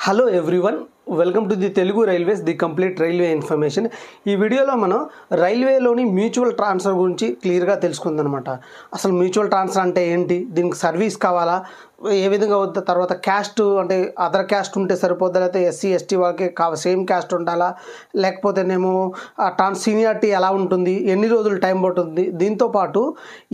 Hello everyone, welcome to the Telugu railways the complete railway information. ఈ వీడియోలో మనం రైల్వేలోని mutual transfer గురించి క్లియర్గా తెలుసుకుందాం అనమాట. అసలు మ్యూచువల్ ట్రాన్స్ఫర్ అంటే ఏంటి, దీనికి సర్వీస్ కావాలా, ఏ విధంగా వద్ద, తర్వాత క్యాస్ట్ అంటే అదర్ క్యాస్ట్ ఉంటే సరిపోద్దా, లేకపోతే ఎస్సీ ఎస్టీ వాళ్ళకి సేమ్ క్యాస్ట్ ఉండాలా, లేకపోతేనేమో సీనియారిటీ ఎలా ఉంటుంది, ఎన్ని రోజులు టైం పడుతుంది. దీంతోపాటు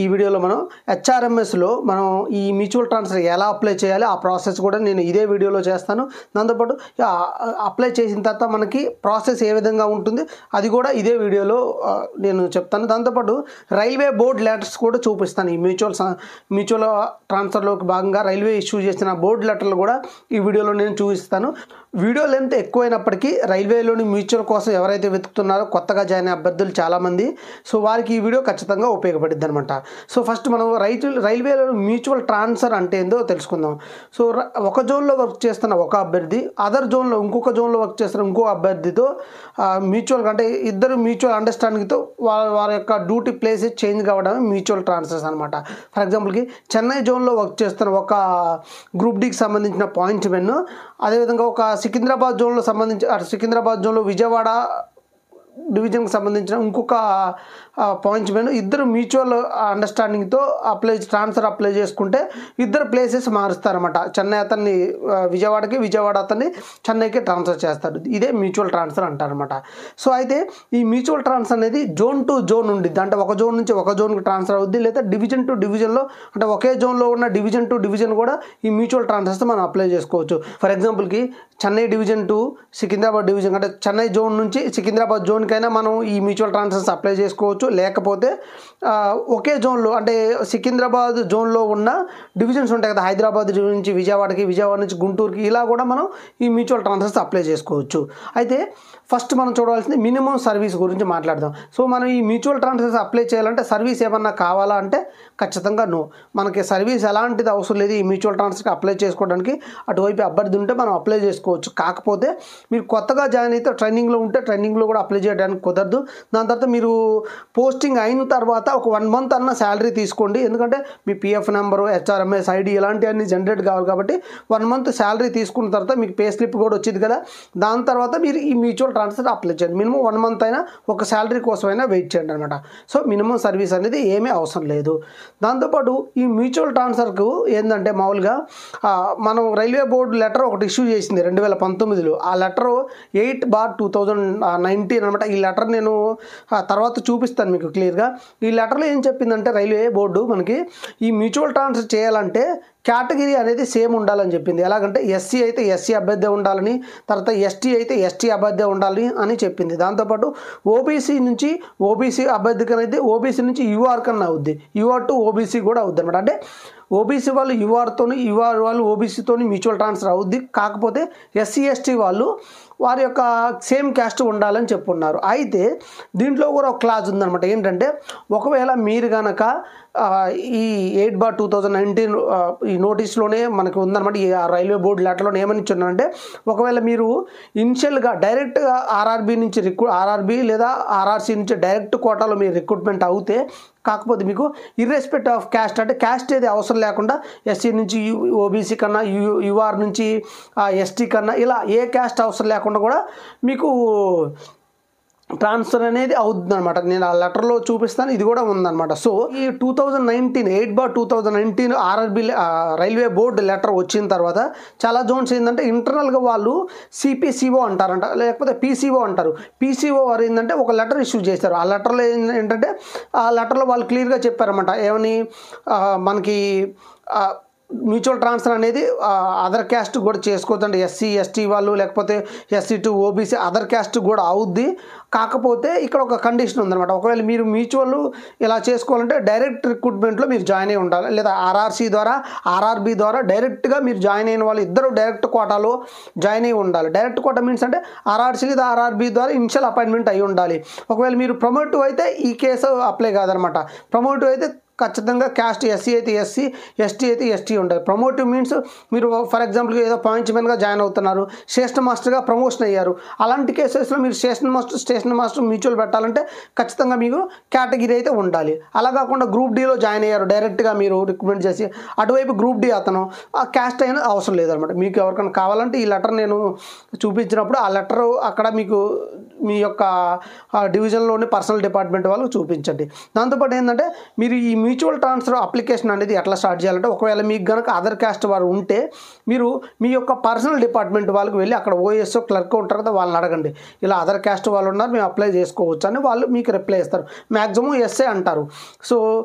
ఈ వీడియోలో మనం హెచ్ఆర్ఎంఎస్లో మనం ఈ మ్యూచువల్ ట్రాన్స్ఫర్ ఎలా అప్లై చేయాలి, ఆ ప్రాసెస్ కూడా నేను ఇదే వీడియోలో చేస్తాను. దాంతోపాటు అప్లై చేసిన తర్వాత మనకి ప్రాసెస్ ఏ విధంగా ఉంటుంది అది కూడా ఇదే వీడియోలో నేను చెప్తాను. దాంతోపాటు రైల్వే బోర్డ్ లెటర్స్ కూడా చూపిస్తాను. ఈ మ్యూచువల్ ట్రాన్స్ఫర్లోకి భాగంగా రైల్వే ఇష్యూ చేసిన బోర్డు లెటర్లు కూడా ఈ వీడియోలో నేను చూపిస్తాను. వీడియో లెంత్ ఎక్కువైనప్పటికీ రైల్వేలోని మ్యూచువల్ కోసం ఎవరైతే వెతుకుతున్నారో కొత్తగా జాయిన్ అభ్యర్థులు చాలామంది, సో వారికి ఈ వీడియో ఖచ్చితంగా ఉపయోగపడుద్ది అనమాట. సో ఫస్ట్ మనం రైల్వేలో మ్యూచువల్ ట్రాన్స్ఫర్ అంటే ఏందో తెలుసుకుందాం. సో ఒక జోన్లో వర్క్ చేస్తున్న ఒక అభ్యర్థి అదర్ జోన్లో ఇంకొక జోన్లో వర్క్ చేస్తున్న ఇంకో అభ్యర్థితో మ్యూచువల్ అంటే ఇద్దరు మ్యూచువల్ అండర్స్టాండింగ్తో వారి యొక్క డ్యూటీ ప్లేసెస్ చేంజ్ కావడమే మ్యూచువల్ ట్రాన్స్ఫర్స్ అనమాట. ఫర్ ఎగ్జాంపుల్కి చెన్నై జోన్లో వర్క్ చేస్తున్న ఒక గ్రూప్ డికి సంబంధించిన పాయింట్ మెన్, అదేవిధంగా ఒక సికింద్రాబాద్ జోన్లో సంబంధించి సికింద్రాబాద్ జోన్లో విజయవాడ డివిజన్కి సంబంధించిన ఇంకొక పాయింట్స్ మెన్ ఇద్దరు మ్యూచువల్ అండర్స్టాండింగ్తో ట్రాన్స్ఫర్ అప్లై చేసుకుంటే ఇద్దరు ప్లేసెస్ మారుస్తారన్నమాట. చెన్నై అతన్ని విజయవాడకి, విజయవాడ అతన్ని చెన్నైకి ట్రాన్స్ఫర్ చేస్తారు. ఇదే మ్యూచువల్ ట్రాన్స్ఫర్ అంటారనమాట. సో అయితే ఈ మ్యూచువల్ ట్రాన్స్ఫర్ అనేది జోన్ టు జోన్ ఉండిద్ది. అంటే ఒక జోన్ నుంచి ఒక జోన్కి ట్రాన్స్ఫర్ అవుద్ది, లేదా డివిజన్ టు డివిజన్లో అంటే ఒకే జోన్లో ఉన్న డివిజన్ టు డివిజన్ కూడా ఈ మ్యూచువల్ ట్రాన్స్ఫర్స్ మనం అప్లై చేసుకోవచ్చు. ఫర్ ఎగ్జాంపుల్కి Chennai division to Secunderabad division, అంటే చెన్నై జోన్ నుంచి సికింద్రాబాద్ జోన్కైనా మనం ఈ మ్యూచువల్ ట్రాన్స్ఫర్స్ అప్లై చేసుకోవచ్చు. లేకపోతే ఒకే జోన్లో అంటే సికింద్రాబాద్ జోన్లో ఉన్న డివిజన్స్ ఉంటాయి కదా, హైదరాబాద్ నుంచి విజయవాడకి, విజయవాడ నుంచి గుంటూరుకి, ఇలా కూడా మనం ఈ మ్యూచువల్ ట్రాన్స్ఫర్స్ అప్లై చేసుకోవచ్చు. అయితే ఫస్ట్ మనం చూడాల్సింది మినిమం సర్వీస్ గురించి మాట్లాడదాం. సో మనం ఈ మ్యూచువల్ ట్రాన్స్ఫర్స్ అప్లై చేయాలంటే సర్వీస్ ఏమన్నా కావాలా అంటే ఖచ్చితంగా నో, మనకి సర్వీస్ ఎలాంటిది అవసరం లేదు. ఈ మ్యూచువల్ ట్రాన్స్ఫర్కి అప్లై చేసుకోవడానికి అటువైపు అభ్యర్థి ఉంటే మనం అప్లై చేసుకోవచ్చు. కాకపోతే మీరు కొత్తగా జాయిన్ అయితే ట్రైనింగ్లో ఉంటే ట్రైనింగ్లో కూడా అప్లై చేయడానికి కుదరదు. దాని తర్వాత మీరు పోస్టింగ్ అయిన తర్వాత ఒక 1 month అన్న శాలరీ తీసుకోండి. ఎందుకంటే మీ పిఎఫ్ నెంబరు, హెచ్ఆర్ఎంఎస్ ఐడి ఇలాంటివన్నీ జనరేట్ కావాలి కాబట్టి 1 month శాలరీ తీసుకున్న తర్వాత మీకు పే స్లిప్ కూడా వచ్చింది కదా, దాని తర్వాత మీరు ఈ మ్యూచువల్ ట్రాన్స్ఫర్ అప్లై చేయండి. మినిమం 1 month అయినా ఒక శాలరీ కోసమైనా వెయిట్ చేయండి అనమాట. సో మినిమం సర్వీస్ అనేది ఏమీ అవసరం లేదు. దాంతోపాటు ఈ మ్యూచువల్ ట్రాన్స్ఫర్కు ఏంటంటే మామూలుగా మనం రైల్వే బోర్డు లెటర్ ఒకటి ఇష్యూ చేసింది 2019లో. ఆ లెటర్ 8/2019 అనమాట. ఈ లెటర్ నేను తర్వాత చూపిస్తాను మీకు క్లియర్గా. ఈ లెటర్లో ఏం చెప్పిందంటే రైల్వే బోర్డు మనకి ఈ మ్యూచువల్ ట్రాన్స్ఫర్ చేయాలంటే కేటగిరీ అనేది సేమ్ ఉండాలని చెప్పింది. ఎలాగంటే ఎస్సీ అయితే ఎస్సీ అభ్యర్థి ఉండాలని, తర్వాత ఎస్టీ అయితే ఎస్టీ అభ్యర్థి ఉండాలి అని చెప్పింది. దాంతోపాటు ఓబీసీ నుంచి ఓబీసీ అభ్యర్థికి అనేది ఓబీసీ నుంచి యూఆర్ కన్నా అవుద్ది, యూఆర్ టు ఓబీసీ కూడా అవుద్ది అనమాట. అంటే ఓబీసీ వాళ్ళు యూఆర్తోని, యూఆర్ వాళ్ళు ఓబీసీతోని మ్యూచువల్ ట్రాన్స్ఫర్ అవుద్ది. కాకపోతే ఎస్సీ ఎస్టీ వాళ్ళు వారి యొక్క సేమ్ క్యాస్ట్ ఉండాలని చెప్పున్నారు. అయితే దీంట్లో కూడా ఒక క్లాజ్ ఉందన్నమాట. ఏంటంటే ఒకవేళ మీరు కనుక ఈ 8/2019 ఈ నోటీస్లోనే మనకు ఉందన్నమాట. ఈ రైల్వే బోర్డు లెటర్లోనే ఏమని ఇచ్చున్నారంటే ఒకవేళ మీరు ఇనిషియల్గా డైరెక్ట్గా ఆర్ఆర్బీ నుంచి ఆర్ఆర్బీ లేదా ఆర్ఆర్సీ నుంచి డైరెక్ట్ కోటాలో మీరు రిక్రూట్మెంట్ అవుతే, కాకపోతే మీకు ఇర్రెస్పెక్ట్ ఆఫ్ క్యాస్ట్ అంటే క్యాస్ట్ ఏది అవసరం లేకుండా ఎస్సీ నుంచి ఓబీసీ కన్నా, యూఆర్ నుంచి ఎస్టీ కన్నా, ఇలా ఏ క్యాస్ట్ అవసరం లేకుండా కూడా మీకు ట్రాన్స్ఫర్ అనేది అవుతుంది అనమాట. నేను ఆ లెటర్లో చూపిస్తాను, ఇది కూడా ఉందన్నమాట. సో ఈ 8/2019 ఆర్ఆర్బీ రైల్వే బోర్డు లెటర్ వచ్చిన తర్వాత చాలా జోన్స్ ఏంటంటే ఇంటర్నల్గా వాళ్ళు సిపిసిఓ అంటారంట, లేకపోతే పీసీఓ అంటారు. పీసీఓ వారు ఏంటంటే ఒక లెటర్ ఇష్యూ చేశారు. ఆ లెటర్లో ఏంటంటే ఆ లెటర్లో వాళ్ళు క్లియర్గా చెప్పారన్నమాట. ఏమని మనకి మ్యూచువల్ ట్రాన్స్ఫర్ అనేది అదర్ క్యాస్ట్ కూడా చేసుకోవద్దండి. ఎస్సీ ఎస్టీ వాళ్ళు లేకపోతే SC to OBC other caste కూడా అవుద్ది. కాకపోతే ఇక్కడ ఒక కండిషన్ ఉందన్నమాట. ఒకవేళ మీరు మ్యూచువల్ ఇలా చేసుకోవాలంటే డైరెక్ట్ రిక్రూట్మెంట్లో మీరు జాయిన్ అయి ఉండాలి, లేదా ఆర్ఆర్సీ ద్వారా ఆర్ఆర్బీ ద్వారా డైరెక్ట్గా మీరు జాయిన్ అయిన వాళ్ళు ఇద్దరు డైరెక్ట్ కోటాలో జాయిన్ అయి ఉండాలి. డైరెక్ట్ కోటా మీన్స్ అంటే ఆర్ఆర్సీ లేదా ఆర్ఆర్బీ ద్వారా ఇనిషియల్ అపాయింట్మెంట్ అయి ఉండాలి. ఒకవేళ మీరు ప్రమోటివ్ అయితే ఈ కేసు అప్లై కాదనమాట. ప్రమోటివ్ అయితే ఖచ్చితంగా క్యాస్ట్ ఎస్సీ అయితే ఎస్సీ, ఎస్టీ అయితే ఎస్టీ ఉంటాయి. ప్రమోటివ్ మీన్స్ మీరు ఫర్ ఎగ్జాంపుల్ ఏదో పాయింట్స్మెన్గా జాయిన్ అవుతున్నారు, స్టేషన్ మాస్టర్గా ప్రమోషన్ అయ్యారు. అలాంటి కేసెస్లో మీరు స్టేషన్ మాస్టర్ మ్యూచువల్ పెట్టాలంటే ఖచ్చితంగా మీకు కేటగిరీ అయితే ఉండాలి. అలా కాకుండా గ్రూప్ డీలో జాయిన్ అయ్యారు, డైరెక్ట్గా మీరు రికమెండ్ చేసి అటువైపు గ్రూప్ డి అతను ఆ క్యాస్ట్ అయినా అవసరం లేదనమాట. మీకు ఎవరికైనా కావాలంటే ఈ లెటర్ నేను చూపించినప్పుడు ఆ లెటర్ అక్కడ మీకు మీ యొక్క డివిజన్లోని పర్సనల్ డిపార్ట్మెంట్ వాళ్ళకు చూపించండి. దాంతోపాటు ఏంటంటే మీరు ఈ మ్యూచువల్ ట్రాన్స్ఫర్ అప్లికేషన్ అనేది ఎట్లా స్టార్ట్ చేయాలంటే, ఒకవేళ మీకు కనుక అదర్ క్యాస్ట్ వారు ఉంటే మీరు మీ యొక్క పర్సనల్ డిపార్ట్మెంట్ వాళ్ళకి వెళ్ళి అక్కడ ఓఎస్ఓ క్లర్క్ ఉంటారు కదా, వాళ్ళని అడగండి, ఇలా అదర్ క్యాస్ట్ వాళ్ళు ఉన్నారు మేము అప్లై చేసుకోవచ్చు అని వాళ్ళు మీకు రిప్లై ఇస్తారు. మ్యాక్సిమం ఎస్ఏ అంటారు. సో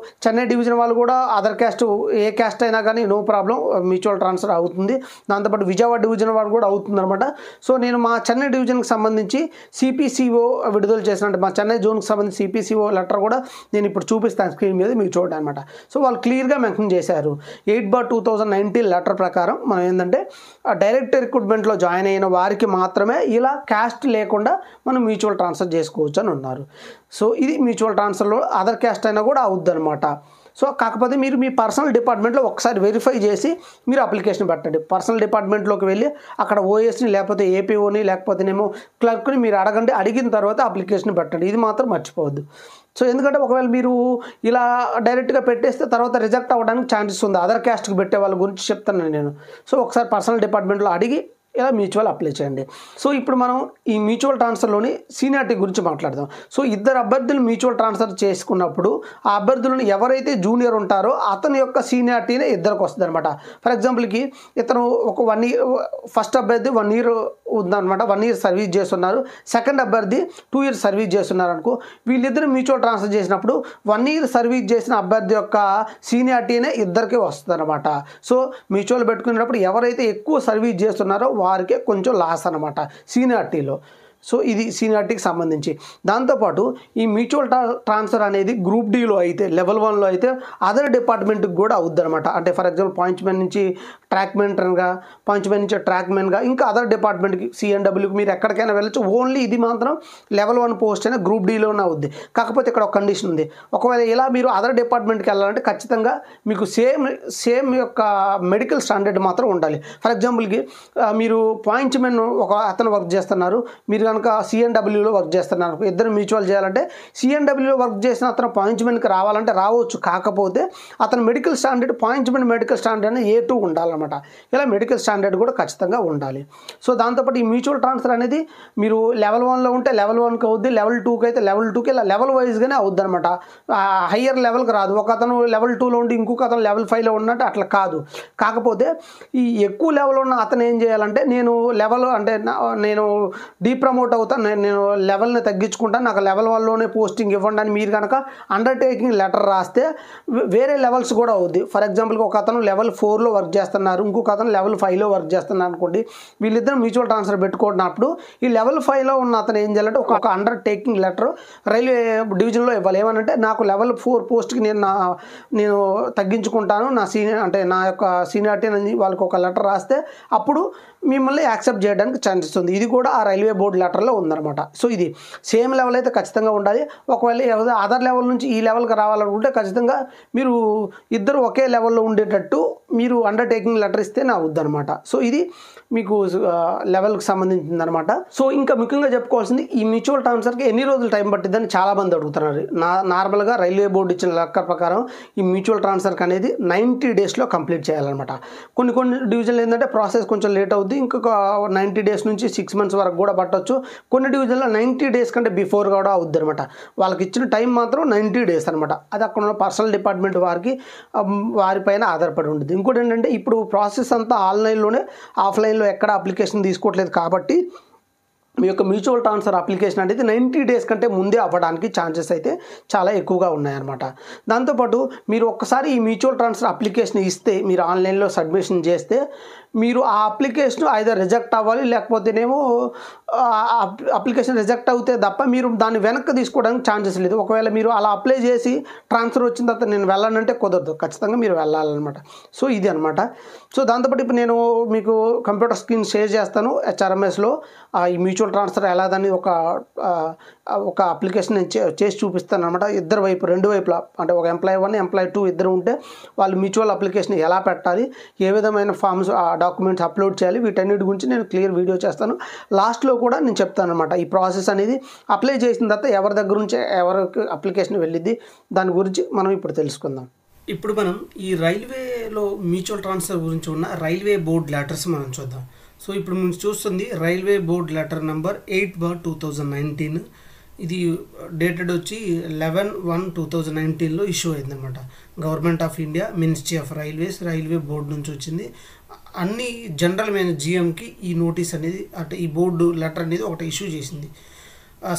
చెన్నై డివిజన్ వాళ్ళు కూడా అదర్ క్యాస్ట్ ఏ క్యాస్ట్ అయినా కానీ నో ప్రాబ్లం మ్యూచువల్ ట్రాన్స్ఫర్ అవుతుంది. దాంతోపాటు విజయవాడ డివిజన్ వాడు కూడా అవుతుంది అనమాట. సో నేను మా చెన్నై డివిజన్కి సంబంధించి సిపిసిఓ విడుదల చేసినట్టు మా చెన్నై జోన్కి సంబంధించి సిపిసిఓ లెటర్ కూడా నేను ఇప్పుడు చూపిస్తాను స్క్రీన్ మీద మీకు చూడండి అనమాట. సో వాళ్ళు క్లియర్గా మెన్షన్ చేశారు 8/2019 లెటర్ ప్రకారం మనం ఏంటంటే డైరెక్ట్ రిక్రూట్మెంట్లో జాయిన్ అయిన వారికి మాత్రమే ఇలా క్యాస్ట్ లేకుండా మనం మ్యూచువల్ ట్రాన్స్ఫర్ చేసుకోవచ్చు అని ఉన్నారు. సో ఇది మ్యూచువల్ ట్రాన్స్ఫర్లో అదర్ క్యాస్ట్ అయినా కూడా అవుద్ది అనమాట. సో కాకపోతే మీరు మీ పర్సనల్ డిపార్ట్మెంట్లో ఒకసారి వెరిఫై చేసి మీరు అప్లికేషన్ పెట్టండి. పర్సనల్ డిపార్ట్మెంట్లోకి వెళ్ళి అక్కడ ఓఎస్ని లేకపోతే ఏపీఓని లేకపోతేనేమో క్లర్క్ని మీరు అడగండి. అడిగిన తర్వాత అప్లికేషన్ పెట్టండి. ఇది మాత్రం మర్చిపోవద్దు. సో ఎందుకంటే ఒకవేళ మీరు ఇలా డైరెక్ట్గా పెట్టేస్తే తర్వాత రిజెక్ట్ అవ్వడానికి ఛాన్సెస్ ఉంది. అదర్ క్యాస్ట్కి పెట్టే వాళ్ళ గురించి చెప్తాను నేను. సో ఒకసారి పర్సనల్ డిపార్ట్మెంట్లో అడిగి ఇలా మ్యూచువల్ అప్లై చేయండి. సో ఇప్పుడు మనం ఈ మ్యూచువల్ ట్రాన్స్ఫర్లోని సీనియారిటీ గురించి మాట్లాడదాం. సో ఇద్దరు అభ్యర్థులు మ్యూచువల్ ట్రాన్స్ఫర్ చేసుకున్నప్పుడు ఆ అభ్యర్థులను ఎవరైతే జూనియర్ ఉంటారో అతని యొక్క సీనియారిటీనే ఇద్దరికి వస్తుంది అనమాట. ఫర్ ఎగ్జాంపుల్కి ఇతను ఒక 1 ఇయర్ ఫస్ట్ అభ్యర్థి 1 ఇయర్ ఉందన్నమాట, 1 ఇయర్ సర్వీస్ చేస్తున్నారు. సెకండ్ అభ్యర్థి 2 ఇయర్స్ సర్వీస్ చేస్తున్నారు అనుకో. వీళ్ళిద్దరు మ్యూచువల్ ట్రాన్స్ఫర్ చేసినప్పుడు 1 ఇయర్ సర్వీస్ చేసిన అభ్యర్థి యొక్క సీనియారిటీనే ఇద్దరికే వస్తుంది అనమాట. సో మ్యూచువల్ పెట్టుకునేటప్పుడు ఎవరైతే ఎక్కువ సర్వీస్ చేస్తున్నారో వారికే కొంచెం లాస్ అనమాట సీనియారిటీలో. సో ఇది సీనియారిటీకి సంబంధించి. దాంతోపాటు ఈ మ్యూచువల్ ట్రాన్స్ఫర్ అనేది గ్రూప్ డీలో అయితే లెవెల్ 1లో అయితే అదర్ డిపార్ట్మెంట్కి కూడా అవుద్ది అనమాట. అంటే ఫర్ ఎగ్జాంపుల్ పాయింట్స్మెన్ నుంచి ట్రాక్ మెయింటర్గా, పాయింట్స్మెన్ నుంచి ట్రాక్ మెన్గా, ఇంకా అదర్ డిపార్ట్మెంట్కి సిఎన్డబ్ల్యూకి మీరు ఎక్కడికైనా వెళ్ళచ్చు. ఓన్లీ ఇది మాత్రం లెవెల్ 1 పోస్ట్ అయినా గ్రూప్ డీలోనే అవుద్ది. కాకపోతే ఇక్కడ ఒక కండిషన్ ఉంది. ఒకవేళ ఇలా మీరు అదర్ డిపార్ట్మెంట్కి వెళ్ళాలంటే ఖచ్చితంగా మీకు సేమ్ యొక్క మెడికల్ స్టాండర్డ్ మాత్రం ఉండాలి. ఫర్ ఎగ్జాంపుల్కి మీరు పాయింట్స్మెన్ ఒక అతను వర్క్ చేస్తున్నారు, మీరు కనుక సిఎన్డబ్ల్యూలో వర్క్ చేస్తున్నారు, ఇద్దరు మ్యూచువల్ చేయాలంటే సిఎన్డబ్ల్యూలో వర్క్ చేసిన అతను పాయింట్స్మెన్కి రావాలంటే రావచ్చు. కాకపోతే అతను మెడికల్ స్టాండర్డ్ పాయింట్స్మెన్ మెడికల్ స్టాండర్డ్ అనేది A2 ఉండాలన్నమాట. ఇలా మెడికల్ స్టాండర్డ్ కూడా ఖచ్చితంగా ఉండాలి. సో దాంతోపాటు ఈ మ్యూచువల్ ట్రాన్స్ఫర్ అనేది మీరు లెవెల్ 1లో ఉంటే లెవెల్ 1కి అవుద్ది, లెవెల్ 2కి అయితే లెవెల్ 2కి ఇలా లెవెల్ వైజ్గానే అవుద్ది అనమాట. హయ్యర్ లెవెల్కి రాదు. ఒక అతను లెవెల్ 2లో ఉండి ఇంకొక అతను లెవెల్ 5లో ఉన్నట్టు అట్లా కాదు. కాకపోతే ఈ ఎక్కువ లెవెల్ ఉన్న అతను ఏం చేయాలంటే నేను లెవెల్ అంటే నేను డీప్రమోట్ అవుతాను, నేను లెవెల్ని తగ్గించుకుంటాను, నాకు లెవెల్ 1లోనే పోస్టింగ్ ఇవ్వండి అని మీరు కనుక అండర్టేకింగ్ లెటర్ రాస్తే వేరే లెవెల్స్ కూడా అవుద్ది. ఫర్ ఎగ్జాంపుల్కి ఒక అతను లెవెల్ 4లో వర్క్ చేస్తున్నారు, ఇంకొక అతను లెవెల్ 5లో వర్క్ చేస్తున్నారు అనుకోండి. వీళ్ళిద్దరు మ్యూచువల్ ట్రాన్స్ఫర్ పెట్టుకున్నప్పుడు ఈ లెవెల్ 5లో ఉన్న అతను ఏం చేయాలంటే ఒక అండర్టేకింగ్ లెటర్ రైల్వే డివిజన్లో ఇవ్వాలి. ఏమనంటే నాకు లెవెల్ 4 పోస్ట్కి నేను తగ్గించుకుంటాను, నా యొక్క సీనియారిటీ అని వాళ్ళకి ఒక లెటర్ రాస్తే అప్పుడు మిమ్మల్ని యాక్సెప్ట్ చేయడానికి ఛాన్సెస్ ఉంది. ఇది కూడా ఆ రైల్వే బోర్డు లెటర్లో ఉందన్నమాట. సో ఇది సేమ్ లెవెల్ అయితే ఖచ్చితంగా ఉండాలి. ఒకవేళ అదర్ లెవెల్ నుంచి ఈ లెవెల్కి రావాలనుకుంటే ఖచ్చితంగా మీరు ఇద్దరు ఒకే లెవెల్లో ఉండేటట్టు మీరు అండర్టేకింగ్ లెటర్ ఇస్తేనే అవుద్దనమాట. సో ఇది మీకు లెవెల్కి సంబంధించిందనమాట. సో ఇంకా ముఖ్యంగా చెప్పుకోవాల్సింది ఈ మ్యూచువల్ ట్రాన్స్ఫర్కి ఎన్ని రోజులు టైం పట్టిద్దని చాలామంది అడుగుతున్నారు. నార్మల్గా రైల్వే బోర్డు ఇచ్చిన లెక్క ప్రకారం ఈ మ్యూచువల్ ట్రాన్స్ఫర్కి అనేది 90 డేస్లో కంప్లీట్ చేయాలన్నమాట. కొన్ని డివిజన్లు ఏంటంటే ప్రాసెస్ కొంచెం లేట్ అవుద్ది. ఇంకొక 90 డేస్ నుంచి 6 months వరకు కూడా పట్టవచ్చు. కొన్ని డివిజన్లో 90 డేస్ కంటే బిఫోర్ కూడా అవుద్ది అనమాట. వాళ్ళకి ఇచ్చిన టైం మాత్రం 90 డేస్ అనమాట. అది అక్కడ ఉన్న పర్సనల్ డిపార్ట్మెంట్ వారిపైన ఆధారపడి ఉంటుంది. ఇంకోటి ఏంటంటే ఇప్పుడు ప్రాసెస్ అంతా ఆన్లైన్లోనే, ఆఫ్లైన్లో ఎక్కడ అప్లికేషన్ తీసుకోవట్లేదు కాబట్టి మీ యొక్క మ్యూచువల్ ట్రాన్స్ఫర్ అప్లికేషన్ అనేది 90 డేస్ కంటే ముందే అవ్వడానికి ఛాన్సెస్ అయితే చాలా ఎక్కువగా ఉన్నాయన్నమాట. దాంతోపాటు మీరు ఒక్కసారి ఈ మ్యూచువల్ ట్రాన్స్ఫర్ అప్లికేషన్ ఇస్తే, మీరు ఆన్లైన్లో సబ్మిషన్ చేస్తే మీరు ఆ అప్లికేషన్ ఐదర్ రిజెక్ట్ అవ్వాలి, లేకపోతేనేమో అప్లికేషన్ రిజెక్ట్ అవుతే తప్ప మీరు దాన్ని వెనక్కి తీసుకోవడానికి ఛాన్సెస్ లేదు. ఒకవేళ మీరు అలా అప్లై చేసి ట్రాన్స్ఫర్ వచ్చిన తర్వాత నేను వెళ్ళానంటే కుదరదు, ఖచ్చితంగా మీరు వెళ్ళాలన్నమాట. సో ఇది అనమాట. సో దాంతోపాటు ఇప్పుడు నేను మీకు కంప్యూటర్ స్క్రీన్ షేర్ చేస్తాను. హెచ్ఆర్ఎంఎస్లో ఈ మ్యూచువల్ ట్రాన్స్ఫర్ ఎలాదని ఒక అప్లికేషన్ నేను చేసి చూపిస్తాను అనమాట. ఇద్దరు వైపు, రెండు వైపులా, అంటే ఒక ఎంప్లాయీ 1 ఎంప్లాయీ 2 ఇద్దరు ఉంటే వాళ్ళు మ్యూచువల్ అప్లికేషన్ ఎలా పెట్టాలి, ఏ విధమైన ఫామ్స్ డాక్యుమెంట్స్ అప్లోడ్ చేయాలి, వీటన్నిటి గురించి నేను క్లియర్ వీడియో చేస్తాను. లాస్ట్లో కూడా నేను చెప్తాను అనమాట. ఈ ప్రాసెస్ అనేది అప్లై చేసిన తర్వాత ఎవరి దగ్గర నుంచి ఎవరికి అప్లికేషన్ వెళ్ళిద్ది, దాని గురించి మనం ఇప్పుడు తెలుసుకుందాం. ఇప్పుడు మనం ఈ రైల్వేలో మ్యూచువల్ ట్రాన్స్ఫర్ గురించి ఉన్న రైల్వే బోర్డ్ లెటర్స్ మనం చూద్దాం. సో ఇప్పుడు మనం చూస్తుంది రైల్వే బోర్డ్ లెటర్ నెంబర్ 8/2019. ఇది డేటెడ్ వచ్చి 11/1/2019లో ఇష్యూ అయిందనమాట. Government of India, ministry of railways, railway board నుంచి వచ్చింది. అన్ని జనరల్ జిఎంకి ఈ నోటీస్ అనేది, అంటే ఈ బోర్డు లెటర్ అనేది ఒకటి ఇష్యూ చేసింది.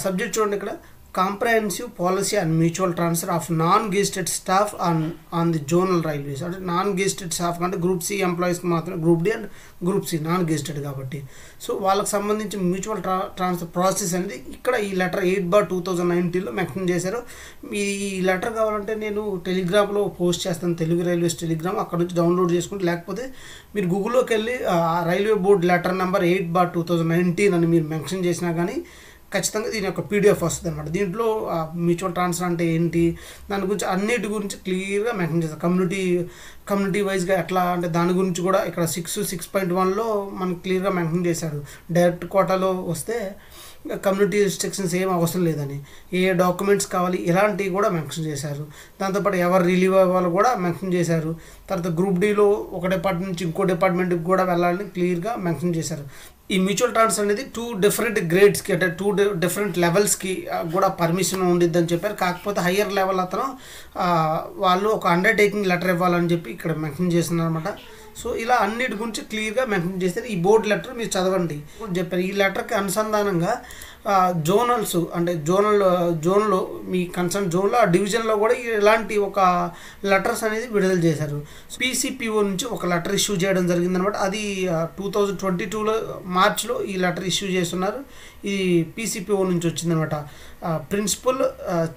సబ్జెక్ట్ చూడండి, ఇక్కడ comprehensive policy and mutual transfer of non gazetted staff on the zonal railways. అంటే నాన్ గెజిటెడ్ స్టాఫ్ అంటే గ్రూప్ సి ఎంప్లాయీస్కి మాత్రమే, group D and group C non gazetted కాబట్టి. సో వాళ్ళకి సంబంధించి మ్యూచువల్ ట్రాన్స్ఫర్ ప్రాసెస్ అనేది ఇక్కడ ఈ లెటర్ 8/2019లో మెన్షన్ చేశారు. ఈ లెటర్ కావాలంటే నేను టెలిగ్రామ్లో పోస్ట్ చేస్తాను, తెలుగు రైల్వేస్ టెలిగ్రామ్, అక్కడ నుంచి డౌన్లోడ్ చేసుకుంటే, లేకపోతే మీరు గూగుల్లోకి వెళ్ళి రైల్వే బోర్డ్ లెటర్ నెంబర్ 8/2019 అని మీరు మెన్షన్ చేసినా కానీ ఖచ్చితంగా దీని యొక్క పీడిఎఫ్ వస్తుంది అనమాట. దీంట్లో మ్యూచువల్ ట్రాన్స్ఫర్ అంటే ఏంటి, దాని గురించి అన్నిటి గురించి క్లియర్గా మెన్షన్ చేస్తారు. కమ్యూనిటీ వైజ్గా ఎట్లా అంటే దాని గురించి కూడా ఇక్కడ 6.1లో మనకు క్లియర్గా మెన్షన్ చేశారు. డైరెక్ట్ కోటాలో వస్తే కమ్యూనిటీ రిస్ట్రిక్షన్స్ ఏం అవసరం లేదని, ఏ డాక్యుమెంట్స్ కావాలి ఇలాంటివి కూడా మెన్షన్ చేశారు. దాంతోపాటు ఎవరు రిలీవ్ అవ్వాలో కూడా మెన్షన్ చేశారు. తర్వాత గ్రూప్ డిలో ఒక డిపార్ట్మెంట్ నుంచి ఇంకో డిపార్ట్మెంట్కి కూడా వెళ్ళాలని క్లియర్గా మెన్షన్ చేశారు. ఈ మ్యూచువల్ ట్రాన్స్ఫర్ అనేది 2 డిఫరెంట్ గ్రేడ్స్కి, అంటే 2 డిఫరెంట్ లెవెల్స్కి కూడా పర్మిషన్ ఉండిద్దని చెప్పారు. కాకపోతే హయ్యర్ లెవెల్ అతను వాళ్ళు ఒక అండర్టేకింగ్ లెటర్ ఇవ్వాలని చెప్పి ఇక్కడ మెన్షన్ చేస్తున్నారు అనమాట. సో ఇలా అన్నిటి గురించి క్లియర్గా మెన్షన్ చేస్తారు. ఈ బోర్డు లెటర్ మీరు చదవండి చెప్పారు. ఈ లెటర్కి అనుసంధానంగా జోనల్స్, అంటే జోన్లో మీ కన్సర్న్ జోన్లో ఆ డివిజన్లో కూడా ఇలాంటి ఒక లెటర్స్ అనేది విడుదల చేశారు. పీసీపీఓ నుంచి ఒక లెటర్ ఇష్యూ చేయడం జరిగిందనమాట. అది 2022లో మార్చ్లో ఈ లెటర్ ఇష్యూ చేస్తున్నారు. ఇది పీసీపీఓ నుంచి వచ్చిందనమాట. ప్రిన్సిపల్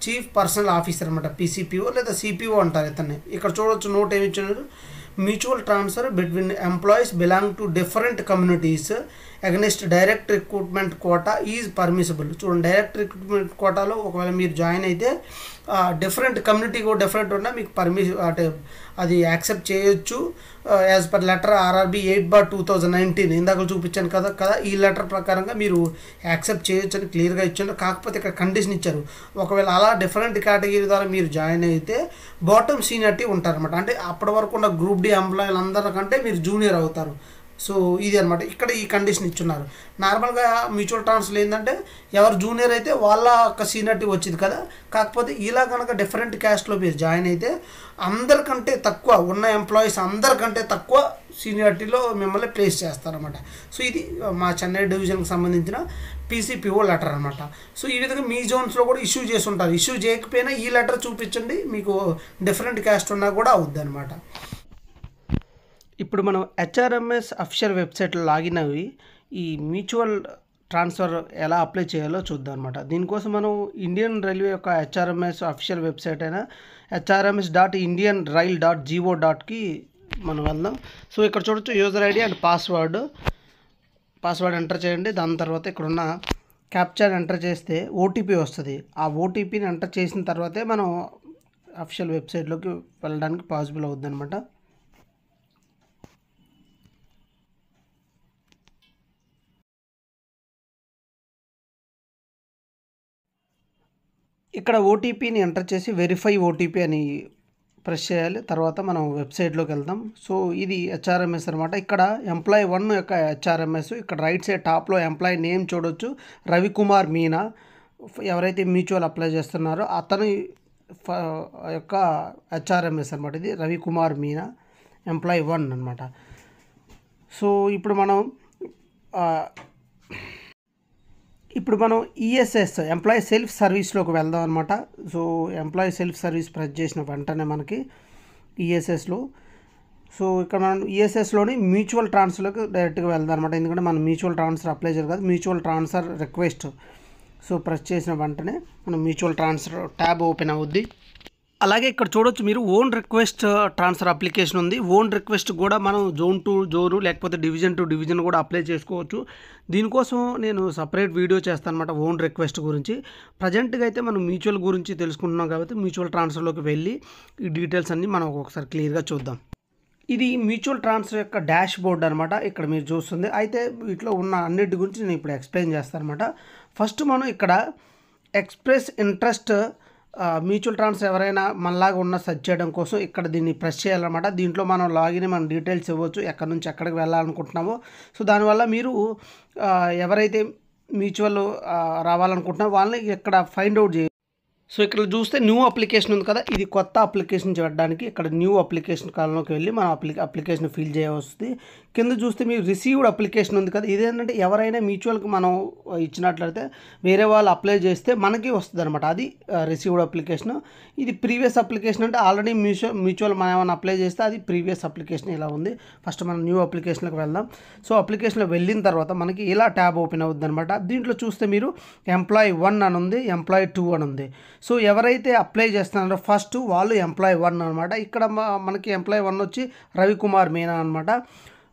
చీఫ్ పర్సనల్ ఆఫీసర్ అనమాట పీసీపీఓ, లేదా సిపిఓ అంటారు ఇతన్ని. ఇక్కడ చూడవచ్చు నోట్ ఏమి ఇచ్చినారు, mutual transfer between employees belong to different communities against direct recruitment quota is permissible. చూడండి, డైరెక్ట్ రిక్రూట్మెంట్ కోటాలో ఒకవేళ మీరు జాయిన్ అయితే డిఫరెంట్ కమ్యూనిటీ కూడా డిఫరెంట్ ఉన్నా మీకు అంటే అది యాక్సెప్ట్ చేయొచ్చు యాజ్ పర్ లెటర్ ఆర్ఆర్బి 8/2019. ఇందాక చూపించాను కదా, ఈ లెటర్ ప్రకారంగా మీరు యాక్సెప్ట్ చేయొచ్చు అని క్లియర్గా ఇచ్చారు. కాకపోతే ఇక్కడ కండిషన్ ఇచ్చారు, ఒకవేళ అలా డిఫరెంట్ కేటగిరీ ద్వారా మీరు జాయిన్ అయితే బాటమ్ సీనియారిటీ ఉంటారనమాట. అంటే అప్పటి వరకు ఉన్న గ్రూప్ డి ఎంప్లాయీలు అందరికంటే మీరు జూనియర్ అవుతారు. సో ఇది అనమాట, ఇక్కడ ఈ కండిషన్ ఇచ్చున్నారు. నార్మల్గా మ్యూచువల్ ట్రాన్స్ఫర్ ఏంటంటే ఎవరు జూనియర్ అయితే వాళ్ళ ఒక సీనియారిటీ వచ్చింది కదా, కాకపోతే ఇలా కనుక డిఫరెంట్ క్యాస్ట్లో మీరు జాయిన్ అయితే అందరికంటే తక్కువ ఉన్న ఎంప్లాయీస్ అందరికంటే తక్కువ సీనియారిటీలో మిమ్మల్ని ప్లేస్ చేస్తారన్నమాట. సో ఇది మా చెన్నై డివిజన్కి సంబంధించిన పీసీపీఓ లెటర్ అనమాట. సో ఈ విధంగా మీ జోన్స్లో కూడా ఇష్యూ చేసి ఉంటారు. ఇష్యూ చేయకపోయినా ఈ లెటర్ చూపించండి, మీకు డిఫరెంట్ క్యాస్ట్ ఉన్నా కూడా అవుద్ది అనమాట. ఇప్పుడు మనం హెచ్ఆర్ఎంఎస్ అఫీషియల్ వెబ్సైట్లో లాగిన్ అవి ఈ మ్యూచువల్ ట్రాన్స్ఫర్ ఎలా అప్లై చేయాలో చూద్దాం అనమాట. దీనికోసం మనం ఇండియన్ రైల్వే యొక్క హెచ్ఆర్ఎంఎస్ అఫీషియల్ వెబ్సైట్ అయిన HRMS.indianrail.go.కి మనం వెళ్దాం. సో ఇక్కడ చూడొచ్చు user ID and password enter చేయండి. దాని తర్వాత ఇక్కడున్న క్యాప్చర్ ఎంటర్ చేస్తే ఓటీపీ వస్తుంది. ఆ ఓటీపీని ఎంటర్ చేసిన తర్వాతే మనం అఫీషియల్ వెబ్సైట్లోకి వెళ్ళడానికి పాసిబుల్ అవుద్ది అనమాట. ఇక్కడ ఓటీపీని ఎంటర్ చేసి వెరిఫై ఓటీపీ అని ప్రెస్ చేయాలి. తర్వాత మనం వెబ్సైట్లోకి వెళ్దాం. సో ఇది హెచ్ఆర్ఎంఎస్ అనమాట. ఇక్కడ ఎంప్లాయీ 1 యొక్క హెచ్ఆర్ఎంఎస్, ఇక్కడ రైట్ సైడ్ టాప్లో ఎంప్లాయీ నేమ్ చూడొచ్చు, రవికుమార్ మీనా. ఎవరైతే మ్యూచువల్ అప్లై చేస్తున్నారో అతని యొక్క హెచ్ఆర్ఎంఎస్ అనమాట. ఇది రవికుమార్ మీనా, ఎంప్లాయీ 1 అనమాట. సో ఇప్పుడు మనం ఈఎస్ఎస్ ఎంప్లాయీ సెల్ఫ్ సర్వీస్లోకి వెళ్దాం అనమాట. So employee self service press చేసిన వెంటనే మనకి ఈఎస్ఎస్లో సో ఇక్కడ మనం ఈఎస్ఎస్లోని మ్యూచువల్ ట్రాన్స్ఫర్లోకి డైరెక్ట్గా వెళ్దాం అనమాట. ఎందుకంటే మనం మ్యూచువల్ ట్రాన్స్ఫర్ అప్లై చేయాలి కదా, mutual transfer request. So press చేసిన వెంటనే మనం మ్యూచువల్ ట్రాన్స్ఫర్ ట్యాబ్ ఓపెన్ అవుద్ది. అలాగే ఇక్కడ చూడొచ్చు మీరు ఓన్ రిక్వెస్ట్ ట్రాన్స్ఫర్ అప్లికేషన్ ఉంది. ఓన్ రిక్వెస్ట్ కూడా మనం జోన్ టు జోను లేకపోతే డివిజన్ టు డివిజన్ కూడా అప్లై చేసుకోవచ్చు. దీనికోసం నేను సపరేట్ వీడియో చేస్తాను అనమాట ఓన్ రిక్వెస్ట్ గురించి. ప్రజెంట్గా అయితే మనం మ్యూచువల్ గురించి తెలుసుకుంటున్నాం కాబట్టి మ్యూచువల్ ట్రాన్స్ఫర్లోకి వెళ్ళి ఈ డీటెయిల్స్ అన్నీ మనం ఒకసారి క్లియర్గా చూద్దాం. ఇది మ్యూచువల్ ట్రాన్స్ఫర్ యొక్క డాష్ బోర్డ్ అనమాట. ఇక్కడ మీరు చూస్తుంది. అయితే వీటిలో ఉన్న అన్నిటి గురించి నేను ఇప్పుడు ఎక్స్ప్లెయిన్ చేస్తాను అనమాట. ఫస్ట్ మనం ఇక్కడ ఎక్స్ప్రెస్ ఇంట్రెస్ట్ మ్యూచువల్ ట్రాన్స్ఫర్ ఎవరైనా మనలాగా ఉన్న సెర్చ్ చేయడం కోసం ఇక్కడ దీన్ని ప్రెస్ చేయాలన్నమాట. దీంట్లో మనం లాగిన్ మన డీటెయిల్స్ ఇవ్వచ్చు, ఎక్కడి నుంచి ఎక్కడికి వెళ్ళాలనుకుంటున్నామో. సో దానివల్ల మీరు ఎవరైతే మ్యూచువల్ రావాలనుకుంటున్నారో వాళ్ళని ఇక్కడ ఫైండ్ అవుట్ చేయాలి. సో ఇక్కడ చూస్తే న్యూ అప్లికేషన్ ఉంది కదా, ఇది కొత్త అప్లికేషన్ చేయడానికి ఇక్కడ న్యూ అప్లికేషన్ కాలంలోకి వెళ్ళి మనం అప్లికేషన్ ఫిల్ చేయవస్తుంది. కింద చూస్తే మీరు రిసీవ్డ్ అప్లికేషన్ ఉంది కదా, ఇదేంటంటే ఎవరైనా మ్యూచువల్కి మనం ఇచ్చినట్లయితే వేరే వాళ్ళు అప్లై చేస్తే మనకి వస్తుంది అనమాట. అది రిసీవ్డ్ అప్లికేషన్. ఇది ప్రీవియస్ అప్లికేషన్ అంటే ఆల్రెడీ మ్యూచువల్ మనం ఏమైనా అప్లై చేస్తే అది ప్రీవియస్ అప్లికేషన్ ఇలా ఉంది. ఫస్ట్ మనం న్యూ అప్లికేషన్కి వెళ్దాం. సో అప్లికేషన్లో వెళ్ళిన తర్వాత మనకి ఇలా ట్యాబ్ ఓపెన్ అవుతుంది అనమాట. దీంట్లో చూస్తే మీరు ఎంప్లాయీ 1 అని ఉంది, ఎంప్లాయీ 2 అని ఉంది. సో ఎవరైతే అప్లై చేస్తున్నారో ఫస్ట్ వాళ్ళు ఎంప్లాయీ 1 అనమాట. ఇక్కడ మనకి ఎంప్లాయీ 1 వచ్చి రవికుమార్ మీనా అనమాట.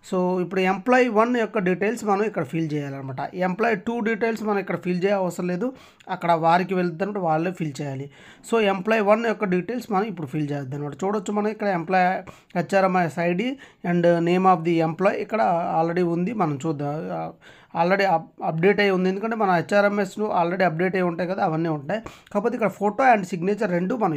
సో ఇప్పుడు ఎంప్లాయీ 1 యొక్క డీటెయిల్స్ మనం ఇక్కడ ఫిల్ చేయాలన్నమాట. ఎంప్లాయీ 2 డీటెయిల్స్ మనం ఇక్కడ ఫిల్ చేయ అవసరం లేదు, అక్కడ వారికి వెళ్తున్నప్పుడు వాళ్ళే ఫిల్ చేయాలి. సో ఎంప్లాయీ 1 యొక్క డీటెయిల్స్ మనం ఇప్పుడు ఫిల్ చేద్దాం అనమాట. చూడొచ్చు మనం ఇక్కడ employee HRMS ID and name of the employee ఇక్కడ ఆల్రెడీ ఉంది. మనం చూద్దాం, ఆల్రెడీ అప్డేట్ అయ్యి ఉంది. ఎందుకంటే మన హెచ్ఆర్ఎంఎస్లో ఆల్రెడీ అప్డేట్ అయ్యి ఉంటాయి కదా, అవన్నీ ఉంటాయి. కాకపోతే ఇక్కడ ఫోటో అండ్ సిగ్నేచర్ రెండు మనం